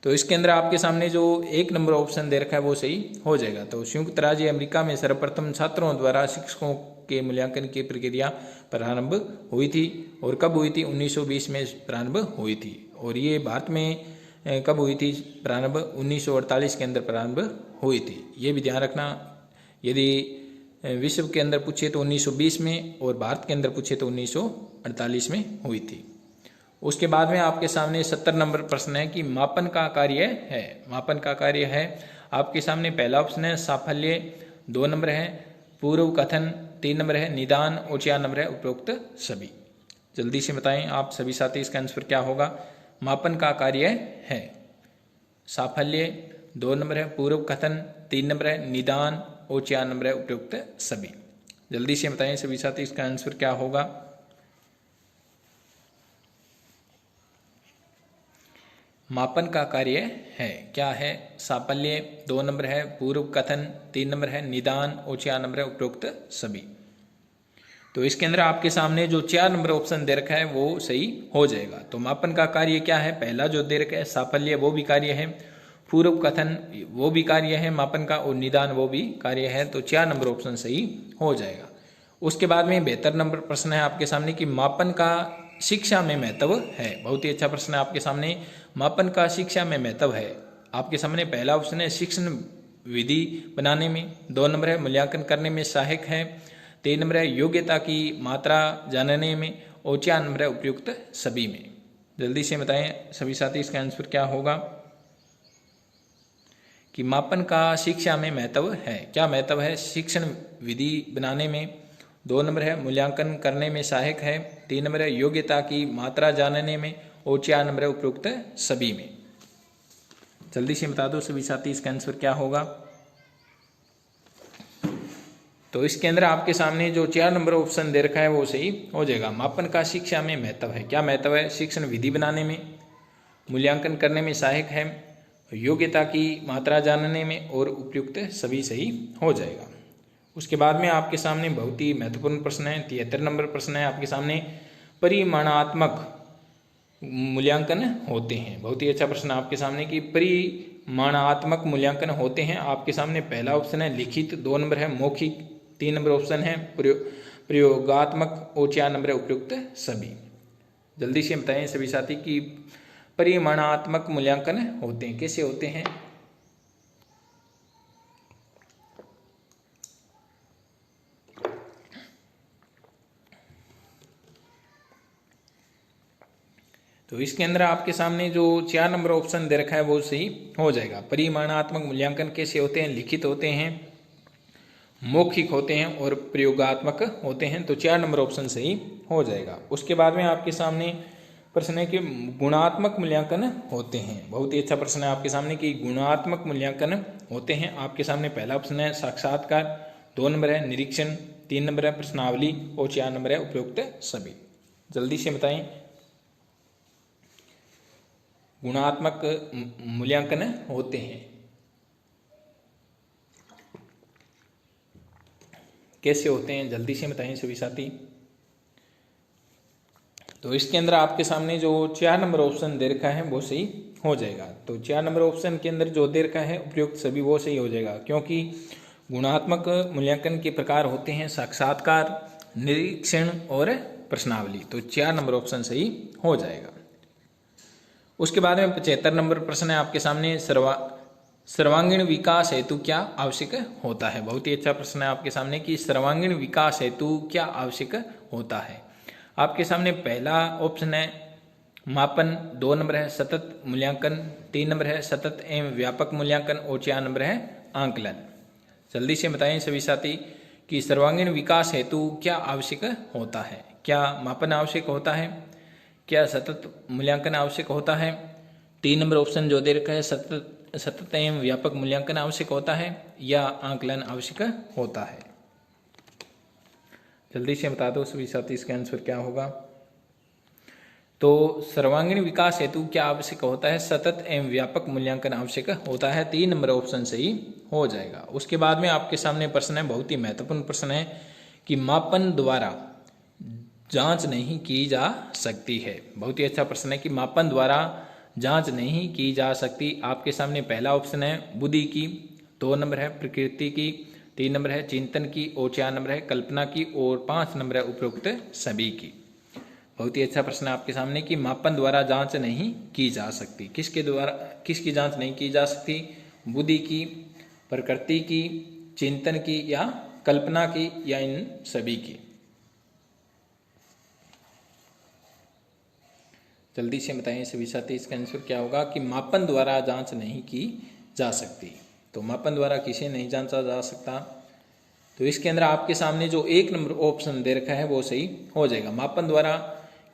तो इसके अंदर आपके सामने जो 1 नंबर ऑप्शन दे रखा है वो सही हो जाएगा। तो संयुक्त राज्य अमेरिका में सर्वप्रथम छात्रों द्वारा शिक्षकों के मूल्यांकन की प्रक्रिया प्रारंभ हुई थी। और कब हुई थी? 1920 में प्रारंभ हुई थी। और ये भारत में कब हुई थी प्रारंभ? 1948 के अंदर प्रारंभ हुई थी। ये भी ध्यान रखना, यदि विश्व के अंदर पूछे तो 1920 में और भारत के अंदर पूछे तो 1948 में हुई थी। उसके बाद में आपके सामने 70 नंबर प्रश्न है कि मापन का कार्य है। मापन का कार्य है, आपके सामने पहला ऑप्शन है साफल्य, 2 नंबर है पूर्व कथन, 3 नंबर है निदान और 4 नंबर है उपरोक्त सभी। जल्दी से बताएं आप सभी साथी, इसका आंसर क्या होगा? मापन का कार्य है साफल्य, 2 नंबर है पूर्व कथन, 3 नंबर है निदान और 4 नंबर है उपरोक्त सभी। जल्दी से बताएं सभी साथी, इसका आंसर क्या होगा? मापन का कार्य है, क्या है? साफल्य, 2 नंबर है पूर्व कथन, 3 नंबर है निदान और 4 नंबर है उपरोक्त सभी। तो इसके अंदर आपके सामने जो 4 नंबर ऑप्शन दे रखा है वो सही हो जाएगा। तो मापन का कार्य क्या है? पहला जो दे रखा है साफल्य वो भी कार्य है, पूर्व कथन वो भी कार्य है मापन का और निदान वो भी कार्य है। तो 4 नंबर ऑप्शन सही हो जाएगा। उसके बाद में 72 नंबर प्रश्न है आपके सामने कि मापन का शिक्षा में महत्व है। बहुत ही अच्छा प्रश्न है आपके सामने, मापन का शिक्षा में महत्व है। आपके सामने पहला ऑप्शन है शिक्षण विधि बनाने में, 2 नंबर है मूल्यांकन करने में सहायक है, 3 नंबर है योग्यता की मात्रा जानने में और 4 नंबर है उपयुक्त सभी में। जल्दी से बताएं सभी साथी, इसका आंसर क्या होगा? कि मापन का शिक्षा में महत्व है। क्या महत्व है? शिक्षण विधि बनाने में। 2 नंबर है मूल्यांकन करने में सहायक है। 3 नंबर है योग्यता की मात्रा जानने में। और 4 नंबर है उपयुक्त सभी में। जल्दी से बता दो सभी साथी इसका आंसर क्या होगा। तो इसके अंदर आपके सामने जो 4 नंबर ऑप्शन दे रखा है वो सही हो जाएगा। मापन का शिक्षा में महत्व है। क्या महत्व है? शिक्षण विधि बनाने में, मूल्यांकन करने में सहायक है, योग्यता की मात्रा जानने में और उपयुक्त सभी सही हो जाएगा। उसके बाद में आपके सामने बहुत ही महत्वपूर्ण प्रश्न है। 73 नंबर प्रश्न है आपके सामने। परिमाणात्मक मूल्यांकन होते हैं। बहुत ही अच्छा प्रश्न आपके सामने कि परिमाणात्मक मूल्यांकन होते हैं। आपके सामने पहला ऑप्शन है लिखित, 2 नंबर है मौखिक, 3 नंबर ऑप्शन है प्रयोगात्मक और 4 नंबर है उपयुक्त सभी। जल्दी से बताएं सभी साथी कि परिमाणात्मक मूल्यांकन होते हैं, कैसे होते हैं? तो इसके अंदर आपके सामने जो 4 नंबर ऑप्शन दे रखा है वो सही हो जाएगा। परिमाणात्मक मूल्यांकन कैसे होते हैं? लिखित होते हैं, मौखिक होते हैं और प्रयोगात्मक होते हैं। तो 4 नंबर ऑप्शन सही हो जाएगा। उसके बाद में आपके सामने प्रश्न है कि गुणात्मक मूल्यांकन होते हैं। बहुत ही अच्छा प्रश्न है आपके सामने कि गुणात्मक मूल्यांकन होते हैं। आपके सामने पहला ऑप्शन है साक्षात्कार, 2 नंबर है निरीक्षण, 3 नंबर है प्रश्नावली और 4 नंबर है उपयुक्त सभी। जल्दी से बताएं गुणात्मक मूल्यांकन होते हैं कैसे होते हैं? जल्दी से बताएं सभी साथी। तो इसके अंदर आपके सामने जो 4 नंबर ऑप्शन दे रखा है वो सही हो जाएगा। तो 4 नंबर ऑप्शन के अंदर जो दे रखा है उपयुक्त सभी वो सही हो जाएगा, क्योंकि गुणात्मक मूल्यांकन के प्रकार होते हैं साक्षात्कार, निरीक्षण और प्रश्नावली। तो 4 नंबर ऑप्शन सही हो जाएगा। उसके बाद में 75 नंबर प्रश्न है आपके सामने सर्वांगीण विकास हेतु क्या आवश्यक होता है। बहुत ही अच्छा प्रश्न है आपके सामने कि सर्वांगीण विकास हेतु क्या आवश्यक होता है। आपके सामने पहला ऑप्शन है मापन, 2 नंबर है सतत मूल्यांकन, 3 नंबर है सतत एवं व्यापक मूल्यांकन और 4 नंबर है आंकलन। जल्दी से बताएं सभी साथी कि सर्वांगीण विकास हेतु क्या आवश्यक होता है। क्या मापन आवश्यक होता है? क्या सतत मूल्यांकन आवश्यक होता है? 3 नंबर ऑप्शन जो दे रखा है सतत एवं व्यापक मूल्यांकन आवश्यक होता है या आंकलन आवश्यक होता है। जल्दी से बता दो सभी साथी इसका आंसर क्या होगा। तो सर्वांगीण विकास हेतु क्या आवश्यक होता है? सतत एवं व्यापक मूल्यांकन आवश्यक होता है। 3 नंबर ऑप्शन सही हो जाएगा। उसके बाद में आपके सामने प्रश्न है, बहुत ही महत्वपूर्ण प्रश्न है कि मापन द्वारा जांच नहीं की जा सकती है। बहुत ही अच्छा प्रश्न है कि मापन द्वारा जांच नहीं की जा सकती। आपके सामने पहला ऑप्शन है बुद्धि की, 2 नंबर है प्रकृति की, 3 नंबर है चिंतन की और 4 नंबर है कल्पना की और 5 नंबर है उपरोक्त सभी की। बहुत ही अच्छा प्रश्न है आपके सामने कि मापन द्वारा जांच नहीं की जा सकती। किसकी जांच नहीं की जा सकती? बुद्धि की, प्रकृति की, चिंतन की या कल्पना की या इन सभी की। जल्दी से बताएं सभी साथी इसका आंसर क्या होगा कि मापन द्वारा जांच नहीं की जा सकती। तो मापन द्वारा किसे नहीं जांचा जा सकता? तो इसके अंदर आपके सामने जो 1 नंबर ऑप्शन दे रखा है वो सही हो जाएगा। मापन द्वारा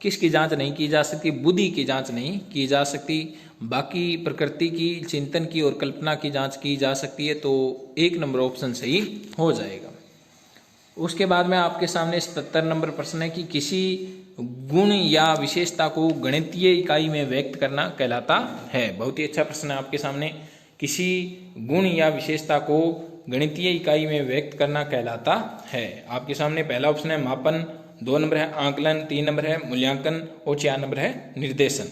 किसकी जांच नहीं की जा सकती? बुद्धि की जांच नहीं की जा सकती। बाकी प्रकृति की, चिंतन की और कल्पना की जांच की जा सकती है। तो 1 नंबर ऑप्शन सही हो जाएगा। उसके बाद में आपके सामने 77 नंबर प्रश्न है कि किसी गुण या विशेषता को गणितीय इकाई में व्यक्त करना कहलाता है। बहुत ही अच्छा प्रश्न है आपके सामने, किसी गुण या विशेषता को गणितीय इकाई में व्यक्त करना कहलाता है। आपके सामने पहला ऑप्शन है मापन, 2 नंबर है आंकलन, 3 नंबर है मूल्यांकन और 4 नंबर है निर्देशन।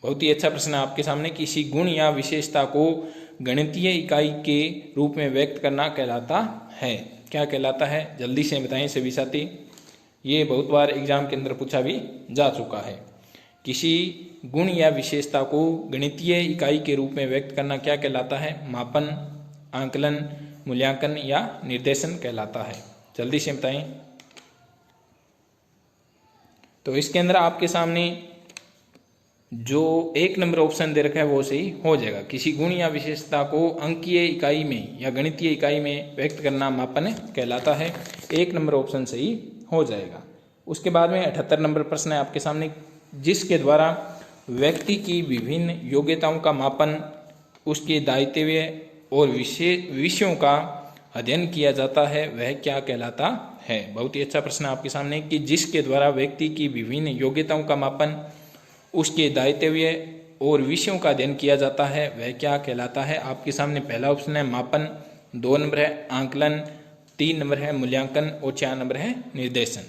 बहुत ही अच्छा प्रश्न है आपके सामने, किसी गुण या विशेषता को गणितीय इकाई के रूप में व्यक्त करना कहलाता है। क्या कहलाता है? जल्दी से बताएं सभी साथी। ये बहुत बार एग्जाम के अंदर पूछा भी जा चुका है। किसी गुण या विशेषता को गणितीय इकाई के रूप में व्यक्त करना क्या कहलाता है? मापन, आंकलन, मूल्यांकन या निर्देशन कहलाता है। जल्दी से बताएं। तो इसके अंदर आपके सामने जो 1 नंबर ऑप्शन दे रखा है वो सही हो जाएगा। किसी गुण या विशेषता को अंकीय इकाई में या गणितीय इकाई में व्यक्त करना मापन कहलाता है। 1 नंबर ऑप्शन सही हो जाएगा। उसके बाद में 78 नंबर प्रश्न है आपके सामने, जिसके द्वारा व्यक्ति की विभिन्न योग्यताओं का मापन, उसके दायित्व और विषयों का अध्ययन किया जाता है, वह क्या कहलाता है। बहुत ही अच्छा प्रश्न है आपके सामने कि जिसके द्वारा व्यक्ति की विभिन्न योग्यताओं का मापन, उसके दायित्व और विषयों का अध्ययन किया जाता है, वह क्या कहलाता है। आपके सामने पहला ऑप्शन है मापन, 2 नंबर है आंकलन, 3 नंबर है मूल्यांकन और 4 नंबर है निर्देशन।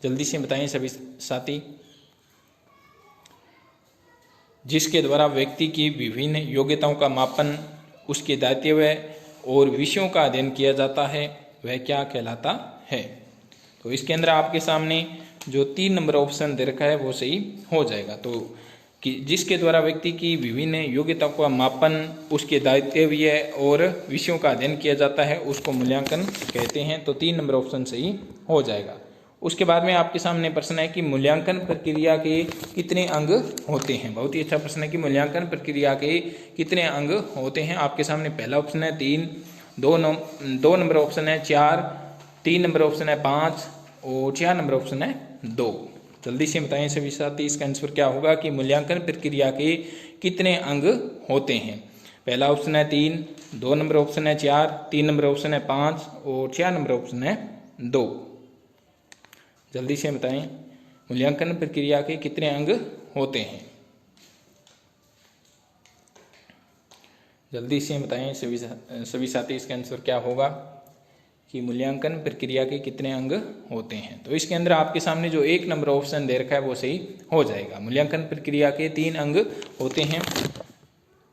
जल्दी से बताएं सभी साथी। जिसके द्वारा व्यक्ति की विभिन्न योग्यताओं का मापन, उसके दायित्व और विषयों का अध्ययन किया जाता है, वह क्या कहलाता है। तो इसके अंदर आपके सामने जो 3 नंबर ऑप्शन दे रखा है वो सही हो जाएगा। तो कि जिसके द्वारा व्यक्ति की विभिन्न योग्यताओं का मापन, उसके दायित्व और विषयों का अध्ययन किया जाता है, उसको मूल्यांकन कहते हैं। तो 3 नंबर ऑप्शन सही हो जाएगा। उसके बाद में आपके सामने प्रश्न है कि मूल्यांकन प्रक्रिया के कितने अंग होते हैं। बहुत ही अच्छा प्रश्न है कि मूल्यांकन प्रक्रिया के कितने अंग होते हैं। आपके सामने पहला ऑप्शन है 3, 2 नंबर ऑप्शन है 4, 3 नंबर ऑप्शन है 5 और 4 नंबर ऑप्शन है 2। जल्दी से बताएं सभी साथी, इसका आंसर क्या होगा कि मूल्यांकन प्रक्रिया के कितने अंग होते हैं। पहला ऑप्शन है 3, 2 नंबर ऑप्शन है 4, 3 नंबर ऑप्शन है 5 और 4 नंबर ऑप्शन है 2। जल्दी से बताएं मूल्यांकन प्रक्रिया के कितने अंग होते हैं। जल्दी से बताएं सभी साथी, इसका आंसर क्या होगा कि मूल्यांकन प्रक्रिया के कितने अंग होते हैं। तो इसके अंदर आपके सामने जो 1 नंबर ऑप्शन दे रखा है वो सही हो जाएगा। मूल्यांकन प्रक्रिया के 3 अंग होते हैं,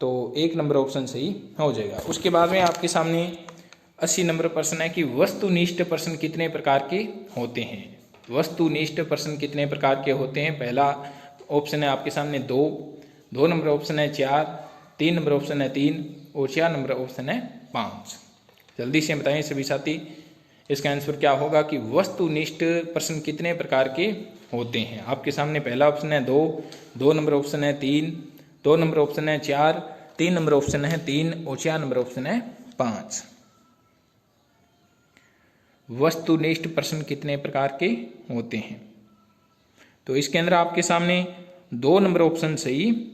तो 1 नंबर ऑप्शन सही हो जाएगा। उसके बाद में आपके सामने 80 नंबर प्रश्न है कि वस्तुनिष्ठ प्रश्न कितने प्रकार के होते हैं। वस्तुनिष्ठ प्रश्न कितने प्रकार के होते हैं। पहला ऑप्शन है आपके सामने 2 नंबर ऑप्शन है 4, 3 नंबर ऑप्शन है 3 और 4 नंबर ऑप्शन है 5। जल्दी से बताएं सभी साथी, इसका आंसर क्या होगा कि वस्तुनिष्ठ प्रश्न कितने प्रकार के होते हैं। आपके सामने पहला ऑप्शन है 2 नंबर ऑप्शन है 3, 2 नंबर ऑप्शन है 4, 3 नंबर ऑप्शन है 3 और 4 नंबर ऑप्शन है 5। वस्तुनिष्ठ प्रश्न कितने प्रकार के होते हैं। तो इसके अंदर आपके सामने 2 नंबर ऑप्शन सही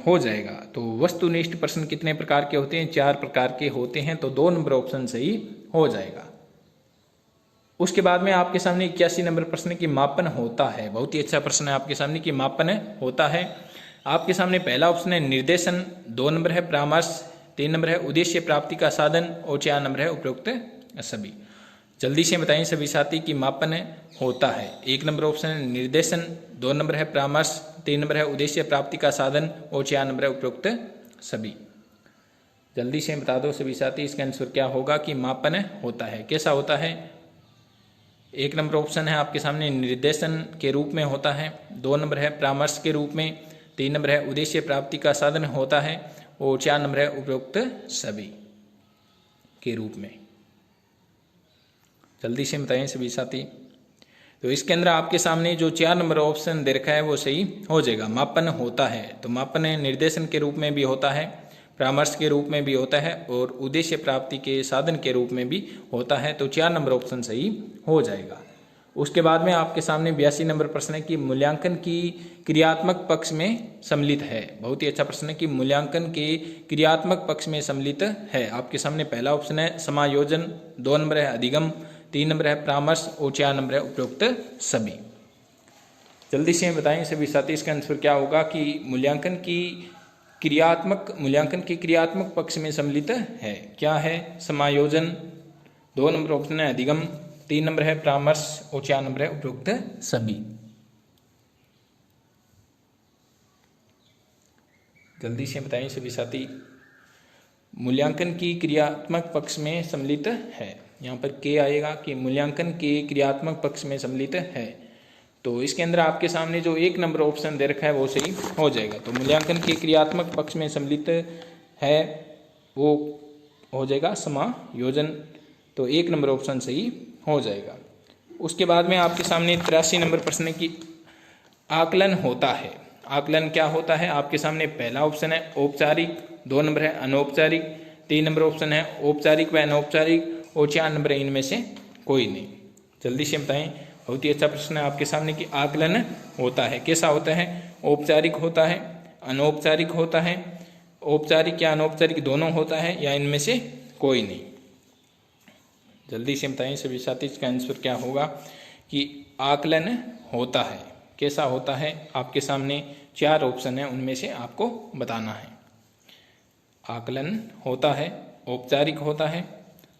हो जाएगा। तो वस्तुनिष्ठ प्रश्न कितने प्रकार के होते हैं, 4 प्रकार के होते हैं, तो 2 नंबर ऑप्शन सही हो जाएगा। उसके बाद में आपके सामने 81 नंबर प्रश्न की मापन होता है। बहुत ही अच्छा प्रश्न है आपके सामने कि मापन होता है। आपके सामने पहला ऑप्शन है निर्देशन, 2 नंबर है परामर्श, 3 नंबर है उद्देश्य प्राप्ति का साधन और 4 नंबर है उपरोक्त सभी। जल्दी से बताएं सभी साथी कि मापन होता है। 1 नंबर ऑप्शन है निर्देशन, 2 नंबर है परामर्श, 3 नंबर है उद्देश्य प्राप्ति का साधन और 4 नंबर है उपरोक्त सभी। जल्दी से बता दो सभी साथी, इसका आंसर क्या होगा कि मापन होता है। कैसा होता है। 1 नंबर ऑप्शन है आपके सामने निर्देशन के रूप में होता है, 2 नंबर है परामर्श के रूप में, 3 नंबर है उद्देश्य प्राप्ति का साधन होता है और 4 नंबर है उपरोक्त सभी के रूप में। जल्दी से बताएं सभी साथी। तो इसके अंदर आपके सामने जो 4 नंबर ऑप्शन दे रखा है वो सही हो जाएगा। मापन होता है, तो मापन निर्देशन के रूप में भी होता है, परामर्श के रूप में भी होता है और उद्देश्य प्राप्ति के साधन के रूप में भी होता है, तो 4 नंबर ऑप्शन सही हो जाएगा। उसके बाद में आपके सामने 82 नंबर प्रश्न है कि मूल्यांकन की क्रियात्मक पक्ष में सम्मिलित है। बहुत ही अच्छा प्रश्न है कि मूल्यांकन के क्रियात्मक पक्ष में सम्मिलित है। आपके सामने पहला ऑप्शन है समायोजन, 2 नंबर है अधिगम, 3 नंबर है परामर्श और 4 नंबर है उपरोक्त सभी। जल्दी से बताएं सभी साथी, इसका आंसर क्या होगा कि मूल्यांकन के क्रियात्मक पक्ष में सम्मिलित है। क्या है। समायोजन, 2 नंबर ऑप्शन है अधिगम, 3 नंबर है परामर्श और 4 नंबर है उपरोक्त सभी। जल्दी से बताएं सभी साथी, मूल्यांकन की क्रियात्मक पक्ष में सम्मिलित है। यहाँ पर के आएगा कि मूल्यांकन के क्रियात्मक पक्ष में सम्मिलित है। तो इसके अंदर आपके सामने जो 1 नंबर ऑप्शन दे रखा है वो सही हो जाएगा। तो मूल्यांकन के क्रियात्मक पक्ष में सम्मिलित है वो हो जाएगा समायोजन, तो 1 नंबर ऑप्शन सही हो जाएगा। उसके बाद में आपके सामने 83 नंबर प्रश्न की आकलन होता है। आकलन क्या होता है? आपके सामने पहला ऑप्शन है औपचारिक, 2 नंबर है अनौपचारिक, 3 नंबर ऑप्शन है औपचारिक व अनौपचारिक और 4 नंबर है इनमें से कोई नहीं। जल्दी से बताएं। बहुत ही अच्छा प्रश्न है आपके सामने कि आकलन होता है, कैसा होता है? औपचारिक होता है, अनौपचारिक होता है, औपचारिक या अनौपचारिक दोनों होता है, या इनमें से कोई नहीं। जल्दी से बताएं सभी साथी, इसका आंसर क्या होगा कि आकलन होता है। कैसा होता है? आपके सामने 4 ऑप्शन है, उनमें से आपको बताना है। आकलन होता है, औपचारिक होता है,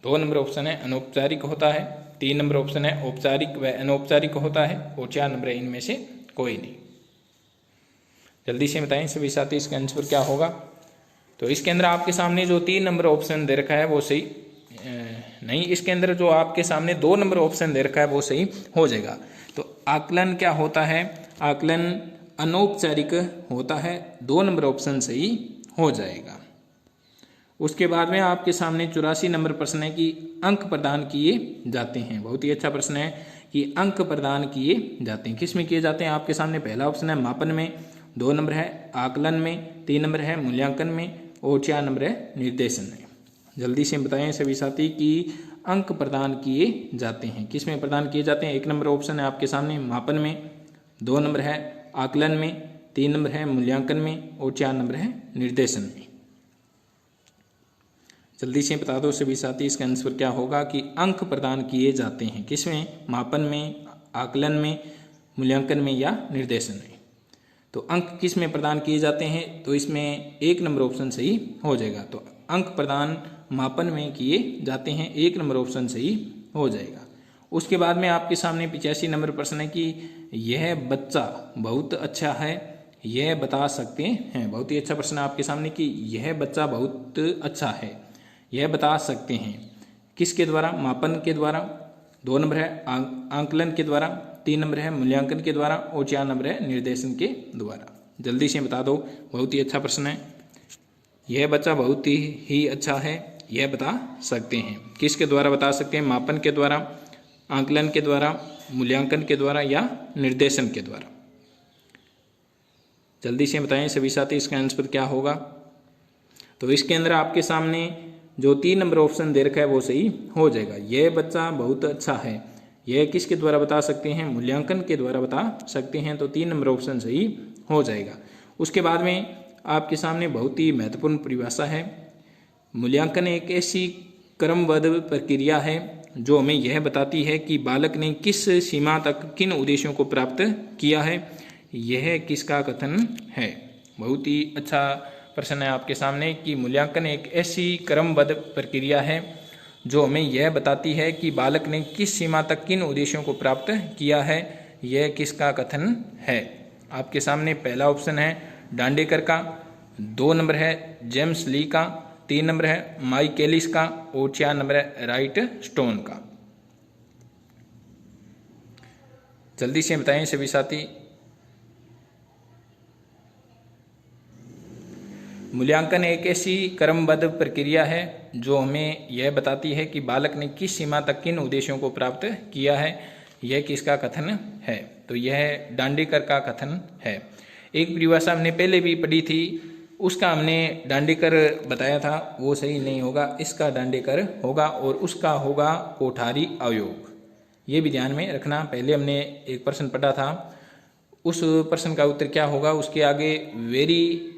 2 नंबर ऑप्शन है अनौपचारिक होता है, 3 नंबर ऑप्शन है औपचारिक व अनौपचारिक होता है और 4 नंबर है इनमें से कोई नहीं। जल्दी से बताएं सभी साथी, इसका आंसर क्या होगा? तो इसके अंदर आपके सामने जो 3 नंबर ऑप्शन दे रखा है वो सही नहीं, इसके अंदर जो आपके सामने 2 नंबर ऑप्शन दे रखा है वो सही हो जाएगा। तो आकलन क्या होता है? आकलन अनौपचारिक होता है, 2 नंबर ऑप्शन सही हो जाएगा। उसके बाद में आपके सामने 84 नंबर प्रश्न है कि अंक प्रदान किए जाते हैं। बहुत ही अच्छा प्रश्न है कि अंक प्रदान किए जाते हैं, किस में किए जाते हैं? आपके सामने पहला ऑप्शन है मापन में, 2 नंबर है आकलन में, 3 नंबर है मूल्यांकन में और 4 नंबर है निर्देशन में। जल्दी से बताएं सभी साथी कि अंक प्रदान किए जाते हैं, किस में प्रदान किए जाते हैं? 1 नंबर ऑप्शन है आपके सामने मापन में, 2 नंबर है आकलन में, 3 नंबर है मूल्यांकन में और 4 नंबर है निर्देशन में। जल्दी से बता दो सभी साथी, इसका आंसर क्या होगा कि अंक प्रदान किए जाते हैं, किसमें? मापन में, आकलन में, मूल्यांकन में या निर्देशन में। तो अंक किस में प्रदान किए जाते हैं? तो इसमें 1 नंबर ऑप्शन सही हो जाएगा। तो अंक प्रदान मापन में किए जाते हैं, 1 नंबर ऑप्शन सही हो जाएगा। उसके बाद में आपके सामने 85 नंबर प्रश्न है कि यह बच्चा बहुत अच्छा है, यह बता सकते हैं। बहुत ही अच्छा प्रश्न है आपके सामने कि यह बच्चा बहुत अच्छा है, यह बता सकते हैं, किसके द्वारा? मापन के द्वारा, 2 नंबर है आंकलन के द्वारा, 3 नंबर है मूल्यांकन के द्वारा और 4 नंबर है निर्देशन के द्वारा। जल्दी से बता दो, बहुत ही अच्छा प्रश्न है। यह बच्चा बहुत ही अच्छा है, यह बता सकते हैं, किसके द्वारा बता सकते हैं? मापन के द्वारा, आंकलन के द्वारा, मूल्यांकन के द्वारा या निर्देशन के द्वारा। जल्दी से बताएं सभी साथी, इसका आंसर क्या होगा? तो इसके अंदर आपके सामने जो 3 नंबर ऑप्शन दे रखा है वो सही हो जाएगा। यह बच्चा बहुत अच्छा है, यह किसके द्वारा बता सकते हैं? मूल्यांकन के द्वारा बता सकते हैं, तो 3 नंबर ऑप्शन सही हो जाएगा। उसके बाद में आपके सामने बहुत ही महत्वपूर्ण परिभाषा है। मूल्यांकन एक ऐसी क्रमबद्ध प्रक्रिया है जो हमें यह बताती है कि बालक ने किस सीमा तक किन उद्देश्यों को प्राप्त किया है। यह किसका कथन है? बहुत ही अच्छा प्रश्न है आपके सामने कि मूल्यांकन एक ऐसी क्रमबद्ध प्रक्रिया है जो हमें यह बताती है कि बालक ने किस सीमा तक किन उद्देश्यों को प्राप्त किया है। यह किसका कथन है? आपके सामने पहला ऑप्शन है डांडेकर का, 2 नंबर है जेम्स ली का, 3 नंबर है माइकेलिस का और 4 नंबर है राइट स्टोन का। जल्दी से बताएं सभी साथी। मूल्यांकन एक ऐसी क्रमबद्ध प्रक्रिया है जो हमें यह बताती है कि बालक ने किस सीमा तक किन उद्देश्यों को प्राप्त किया है। यह किसका कथन है? तो यह डांडेकर का कथन है। एक परिभाषा हमने पहले भी पढ़ी थी, उसका हमने डांडेकर बताया था, वो सही नहीं होगा, इसका डांडेकर होगा और उसका होगा कोठारी आयोग। ये भी ध्यान में रखना। पहले हमने एक प्रश्न पढ़ा था, उस प्रश्न का उत्तर क्या होगा, उसके आगे वेरी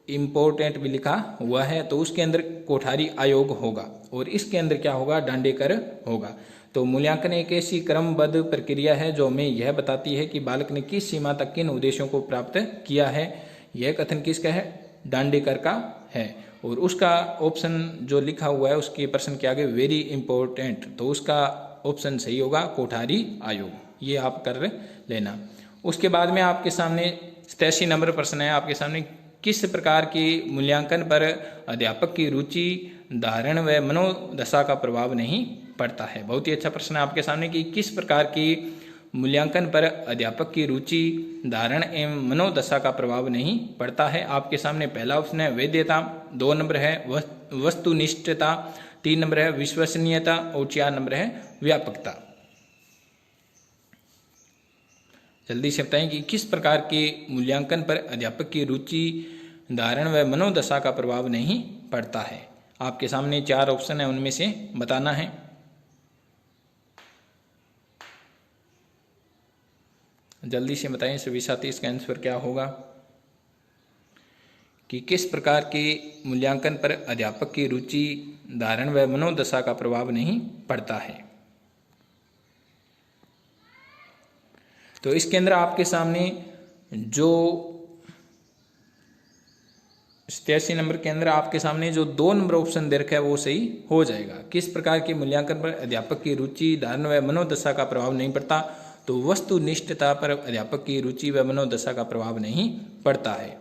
इम्पोर्टेंट भी लिखा हुआ है, तो उसके अंदर कोठारी आयोग होगा और इसके अंदर क्या होगा? डांडेकर होगा। तो मूल्यांकन एक ऐसी क्रमबद्ध प्रक्रिया है जो हमें यह बताती है कि बालक ने किस सीमा तक किन उद्देश्यों को प्राप्त किया है। यह कथन किसका है? डांडेकर का है। और उसका ऑप्शन जो लिखा हुआ है उसके प्रश्न के आगे वेरी इंपॉर्टेंट, तो उसका ऑप्शन सही होगा कोठारी आयोग। ये आप कर लेना। उसके बाद में आपके सामने 87 नंबर प्रश्न है आपके सामने, किस प्रकार की मूल्यांकन पर अध्यापक की रुचि, धारण व मनोदशा का प्रभाव नहीं पड़ता है। बहुत ही अच्छा प्रश्न है आपके सामने कि किस प्रकार की मूल्यांकन पर अध्यापक की रुचि, धारण एवं मनोदशा का प्रभाव नहीं पड़ता है। आपके सामने पहला ऑप्शन है वैधता, 2 नंबर है वस्तुनिष्ठता, 3 नंबर है विश्वसनीयता और 4 नंबर है व्यापकता। जल्दी से बताएं कि किस प्रकार के मूल्यांकन पर अध्यापक की रुचि, धारण व मनोदशा का प्रभाव नहीं पड़ता है। आपके सामने 4 ऑप्शन है, उनमें से बताना है। जल्दी से बताएं सभी साथी, इसका आंसर क्या होगा कि किस प्रकार के मूल्यांकन पर अध्यापक की रुचि, धारण व मनोदशा का प्रभाव नहीं पड़ता है। तो इसके अंदर आपके सामने जो 87 नंबर के अंदर आपके सामने जो 2 नंबर ऑप्शन दे रखा है वो सही हो जाएगा। किस प्रकार के मूल्यांकन पर अध्यापक की रुचि, धारण व मनोदशा का प्रभाव नहीं पड़ता, तो वस्तुनिष्ठता पर अध्यापक की रुचि व मनोदशा का प्रभाव नहीं पड़ता है।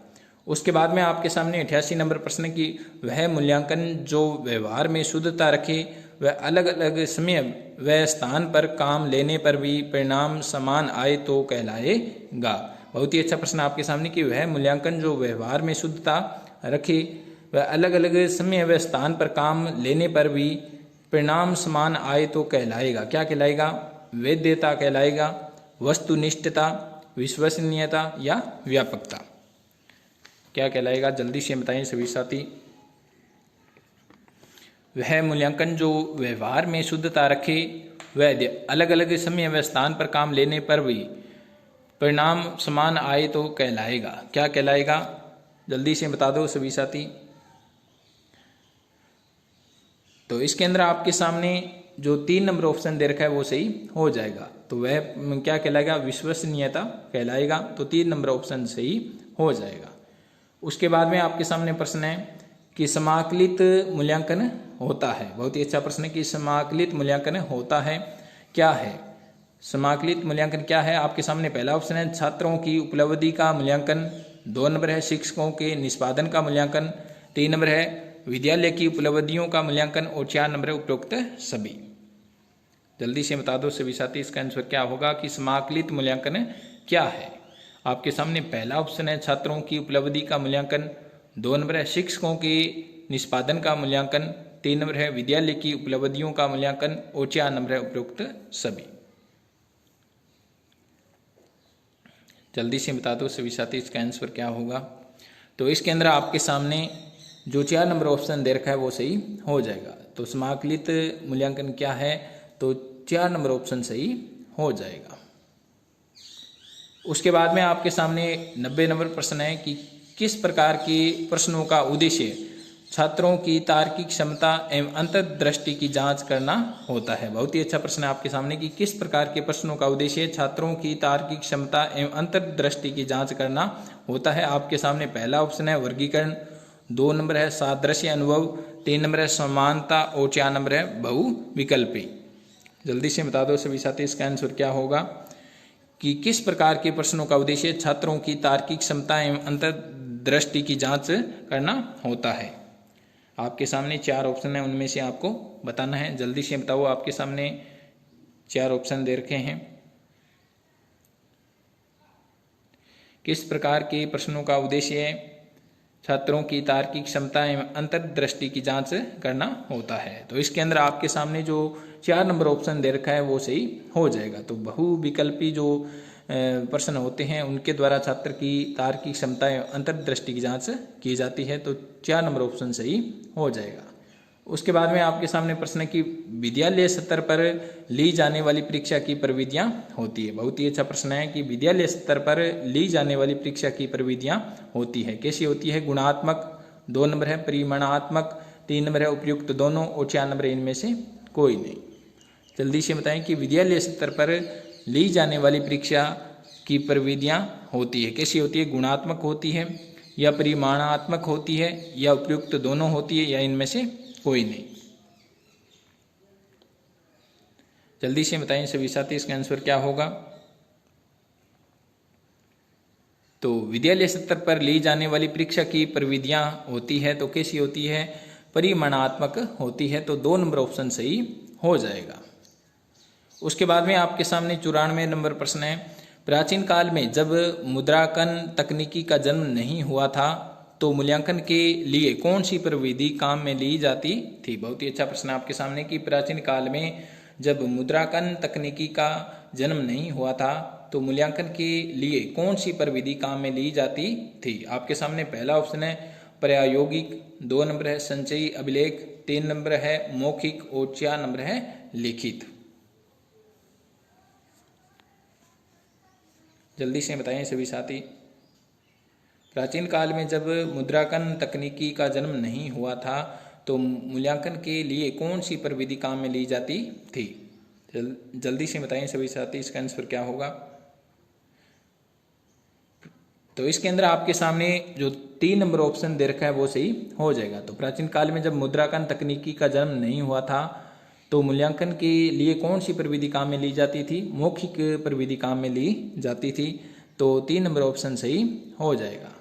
उसके बाद में आपके सामने 88 नंबर प्रश्न की वह मूल्यांकन जो व्यवहार में शुद्धता रखे, वह अलग अलग समय व स्थान पर काम लेने पर भी परिणाम समान आए तो कहलाएगा। बहुत ही अच्छा प्रश्न आपके सामने कि वह मूल्यांकन जो व्यवहार में शुद्धता रखे, वह अलग अलग समय व स्थान पर काम लेने पर भी परिणाम समान आए तो कहलाएगा। क्या कहलाएगा? वैधता कहलाएगा, वस्तुनिष्ठता, विश्वसनीयता या व्यापकता। क्या कहलाएगा? जल्दी से बताएं सभी साथी। वह मूल्यांकन जो व्यवहार में शुद्धता रखे, वह अलग अलग समय व स्थान पर काम लेने पर भी परिणाम समान आए तो कहलाएगा। क्या कहलाएगा? जल्दी से बता दो सभी साथी। तो इसके अंदर आपके सामने जो 3 नंबर ऑप्शन दे रखा है वो सही हो जाएगा। तो वह क्या कहलाएगा? विश्वसनीयता कहलाएगा। तो 3 नंबर ऑप्शन सही हो जाएगा। उसके बाद में आपके सामने प्रश्न है कि समाकलित मूल्यांकन होता है। बहुत ही अच्छा प्रश्न है कि समाकलित मूल्यांकन होता है क्या है? समाकलित मूल्यांकन क्या है? आपके सामने पहला ऑप्शन है छात्रों की उपलब्धि का मूल्यांकन, 2 नंबर है शिक्षकों के निष्पादन का मूल्यांकन, 3 नंबर है विद्यालय की उपलब्धियों का मूल्यांकन और 4 नंबर है उपरोक्त सभी। जल्दी से बता दो सभी साथी, इसका आंसर क्या होगा कि समाकलित मूल्यांकन क्या है? आपके सामने पहला ऑप्शन है छात्रों की उपलब्धि का मूल्यांकन, 2 नंबर है शिक्षकों के निष्पादन का मूल्यांकन, 3 नंबर है विद्यालय की उपलब्धियों का मूल्यांकन और 4 नंबर है उपरोक्त सभी। जल्दी से बता दो सभी साथी, इसका आंसर क्या होगा। तो इसके अंदर आपके सामने जो 4 नंबर ऑप्शन दे रखा है वो सही हो जाएगा। तो समाकलित मूल्यांकन क्या है? तो 4 नंबर ऑप्शन सही हो जाएगा। उसके बाद में आपके सामने 90 नंबर प्रश्न है कि किस प्रकार के प्रश्नों का उद्देश्य छात्रों की तार्किक क्षमता एवं अंतर्दृष्टि की जांच करना होता है। बहुत ही अच्छा प्रश्न है आपके सामने कि किस प्रकार के प्रश्नों का उद्देश्य छात्रों की तार्किक क्षमता एवं अंतर्दृष्टि की जांच करना होता है। आपके सामने पहला ऑप्शन है वर्गीकरण, 2 नंबर है सादृश्य अनुभव, 3 नंबर है समानता और 4 नंबर है बहुविकल्पी। जल्दी से बता दो सभी साथी, इसका आंसर क्या होगा कि किस प्रकार के प्रश्नों का उद्देश्य छात्रों की तार्किक क्षमता एवं अंतर्दृष्टि की जांच करना होता है। आपके सामने 4 ऑप्शन है, उनमें से आपको बताना है। जल्दी से बताओ, आपके सामने 4 ऑप्शन दे रखे हैं। किस प्रकार के प्रश्नों का उद्देश्य छात्रों की तार्किक क्षमता एवं अंतर्दृष्टि की जांच करना होता है? तो इसके अंदर आपके सामने जो 4 नंबर ऑप्शन दे रखा है वो सही हो जाएगा। तो बहुविकल्पी जो प्रश्न होते हैं उनके द्वारा छात्र की तार्किक क्षमता एवं अंतर्दृष्टि की जांच की जाती है। तो 4 नंबर ऑप्शन सही हो जाएगा। उसके बाद में आपके सामने प्रश्न है कि विद्यालय स्तर पर ली जाने वाली परीक्षा की प्रविधियां होती है। बहुत ही अच्छा प्रश्न है कि विद्यालय स्तर पर ली जाने वाली परीक्षा की प्रविधियां होती है। कैसी होती है? गुणात्मक, 2 नंबर है परिमाणात्मक, 3 नंबर है उपयुक्त दोनों और 4 नंबर इनमें से कोई नहीं। जल्दी से बताएं कि विद्यालय स्तर पर ली जाने वाली परीक्षा की प्रविधियां होती है। कैसी होती है? गुणात्मक होती है या परिमाणात्मक होती है या उपयुक्त दोनों होती है या इनमें से कोई नहीं। जल्दी से बताएं सभी साथी, इसका आंसर क्या होगा। तो विद्यालय स्तर पर ली जाने वाली परीक्षा की प्रविधियां होती है तो कैसी होती है? परिमाणात्मक होती है। तो 2 नंबर ऑप्शन सही हो जाएगा। उसके बाद में आपके सामने 94 नंबर प्रश्न है प्राचीन काल में जब मुद्रांकन तकनीकी का जन्म नहीं हुआ था तो मूल्यांकन के लिए कौन सी प्रविधि काम में ली जाती थी? बहुत ही अच्छा प्रश्न आपके सामने कि प्राचीन काल में जब मुद्रांकन तकनीकी का जन्म नहीं हुआ था तो मूल्यांकन के लिए कौन सी प्रविधि काम में ली जाती थी? आपके सामने पहला ऑप्शन है प्रायोगिक, 2 नंबर है संचयी अभिलेख, 3 नंबर है मौखिक और 4 नंबर है लिखित। जल्दी से बताएं सभी साथी। प्राचीन काल में जब मुद्रांकन तकनीकी का जन्म नहीं हुआ था तो मूल्यांकन के लिए कौन सी प्रविधि काम में ली जाती थी? जल्दी से बताएं सभी साथी, इसका आंसर क्या होगा? तो इसके अंदर आपके सामने जो 3 नंबर ऑप्शन दे रखा है वो सही हो जाएगा। तो प्राचीन काल में जब मुद्रांकन तकनीकी का जन्म नहीं हुआ था तो मूल्यांकन के लिए कौन सी प्रविधि काम में ली जाती थी? मौखिक प्रविधि काम में ली जाती थी। तो 3 नंबर ऑप्शन सही हो जाएगा।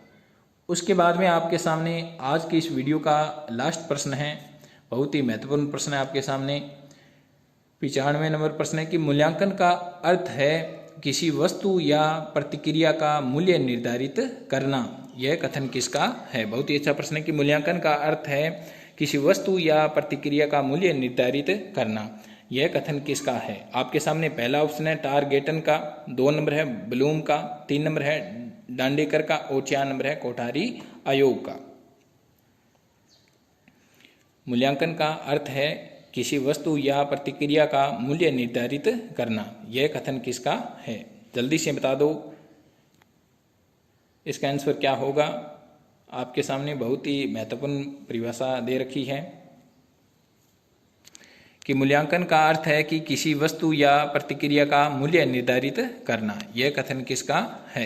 उसके बाद में आपके सामने आज की इस वीडियो का लास्ट प्रश्न है, बहुत ही महत्वपूर्ण प्रश्न है आपके सामने। 95 नंबर प्रश्न है कि मूल्यांकन का अर्थ है किसी वस्तु या प्रतिक्रिया का मूल्य निर्धारित करना। यह कथन किसका है? बहुत ही अच्छा प्रश्न है कि मूल्यांकन का अर्थ है किसी वस्तु या प्रतिक्रिया का मूल्य निर्धारित करना। यह कथन किसका है? आपके सामने पहला ऑप्शन है टारगेटन का, 2 नंबर है ब्लूम का, 3 नंबर है दांडेकर का और 4 नंबर है कोठारी आयोग का। मूल्यांकन का अर्थ है किसी वस्तु या प्रतिक्रिया का मूल्य निर्धारित करना। यह कथन किसका है? जल्दी से बता दो इसका आंसर क्या होगा। आपके सामने बहुत ही महत्वपूर्ण परिभाषा दे रखी है कि मूल्यांकन का अर्थ है कि किसी वस्तु या प्रतिक्रिया का मूल्य निर्धारित करना। यह कथन किसका है?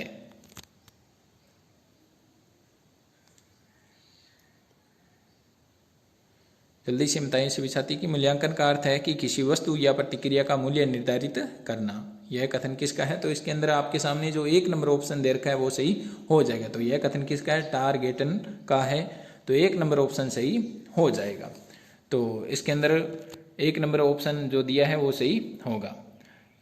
जल्दी से बताइए सभी साथी कि मूल्यांकन का अर्थ है कि किसी वस्तु या प्रतिक्रिया का मूल्य निर्धारित करना। यह कथन किसका है? तो इसके अंदर आपके सामने जो 1 नंबर ऑप्शन दे रखा है वो सही हो जाएगा। तो यह कथन किसका है? टारगेटन का है। तो 1 नंबर ऑप्शन सही हो जाएगा। तो इसके अंदर 1 नंबर ऑप्शन जो दिया है वो सही होगा।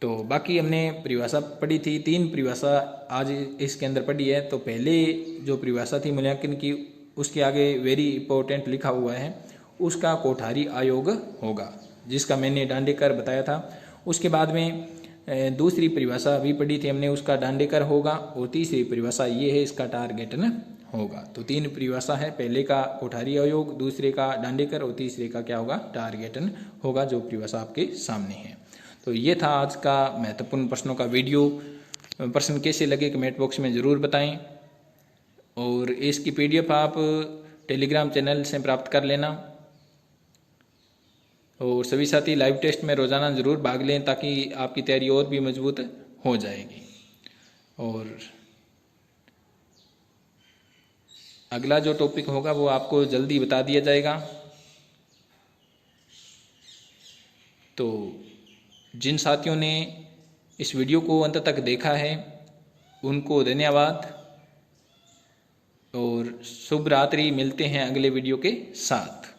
तो बाकी हमने परिभाषा पढ़ी थी, 3 परिभाषा आज इसके अंदर पढ़ी है। तो पहले जो परिभाषा थी मूल्यांकन की उसके आगे वेरी इंपॉर्टेंट लिखा हुआ है, उसका कोठारी आयोग होगा, जिसका मैंने दांडेकर बताया था। उसके बाद में दूसरी परिभाषा अभी पढ़ी थी हमने, उसका दांडेकर होगा। और तीसरी परिभाषा ये है, इसका टारगेटन होगा। तो 3 परिभाषा है, पहले का कोठारी आयोग, दूसरे का दांडेकर और तीसरे का क्या होगा? टारगेटन होगा, जो परिभाषा आपके सामने है। तो ये था आज का महत्वपूर्ण प्रश्नों का वीडियो। प्रश्न कैसे लगे कमेंट बॉक्स में ज़रूर बताएं। और इसकी PDF आप टेलीग्राम चैनल से प्राप्त कर लेना। और सभी साथी लाइव टेस्ट में रोज़ाना ज़रूर भाग लें ताकि आपकी तैयारी और भी मजबूत हो जाएगी। और अगला जो टॉपिक होगा वो आपको जल्दी बता दिया जाएगा। तो जिन साथियों ने इस वीडियो को अंत तक देखा है उनको धन्यवाद और शुभ रात्रि। मिलते हैं अगले वीडियो के साथ।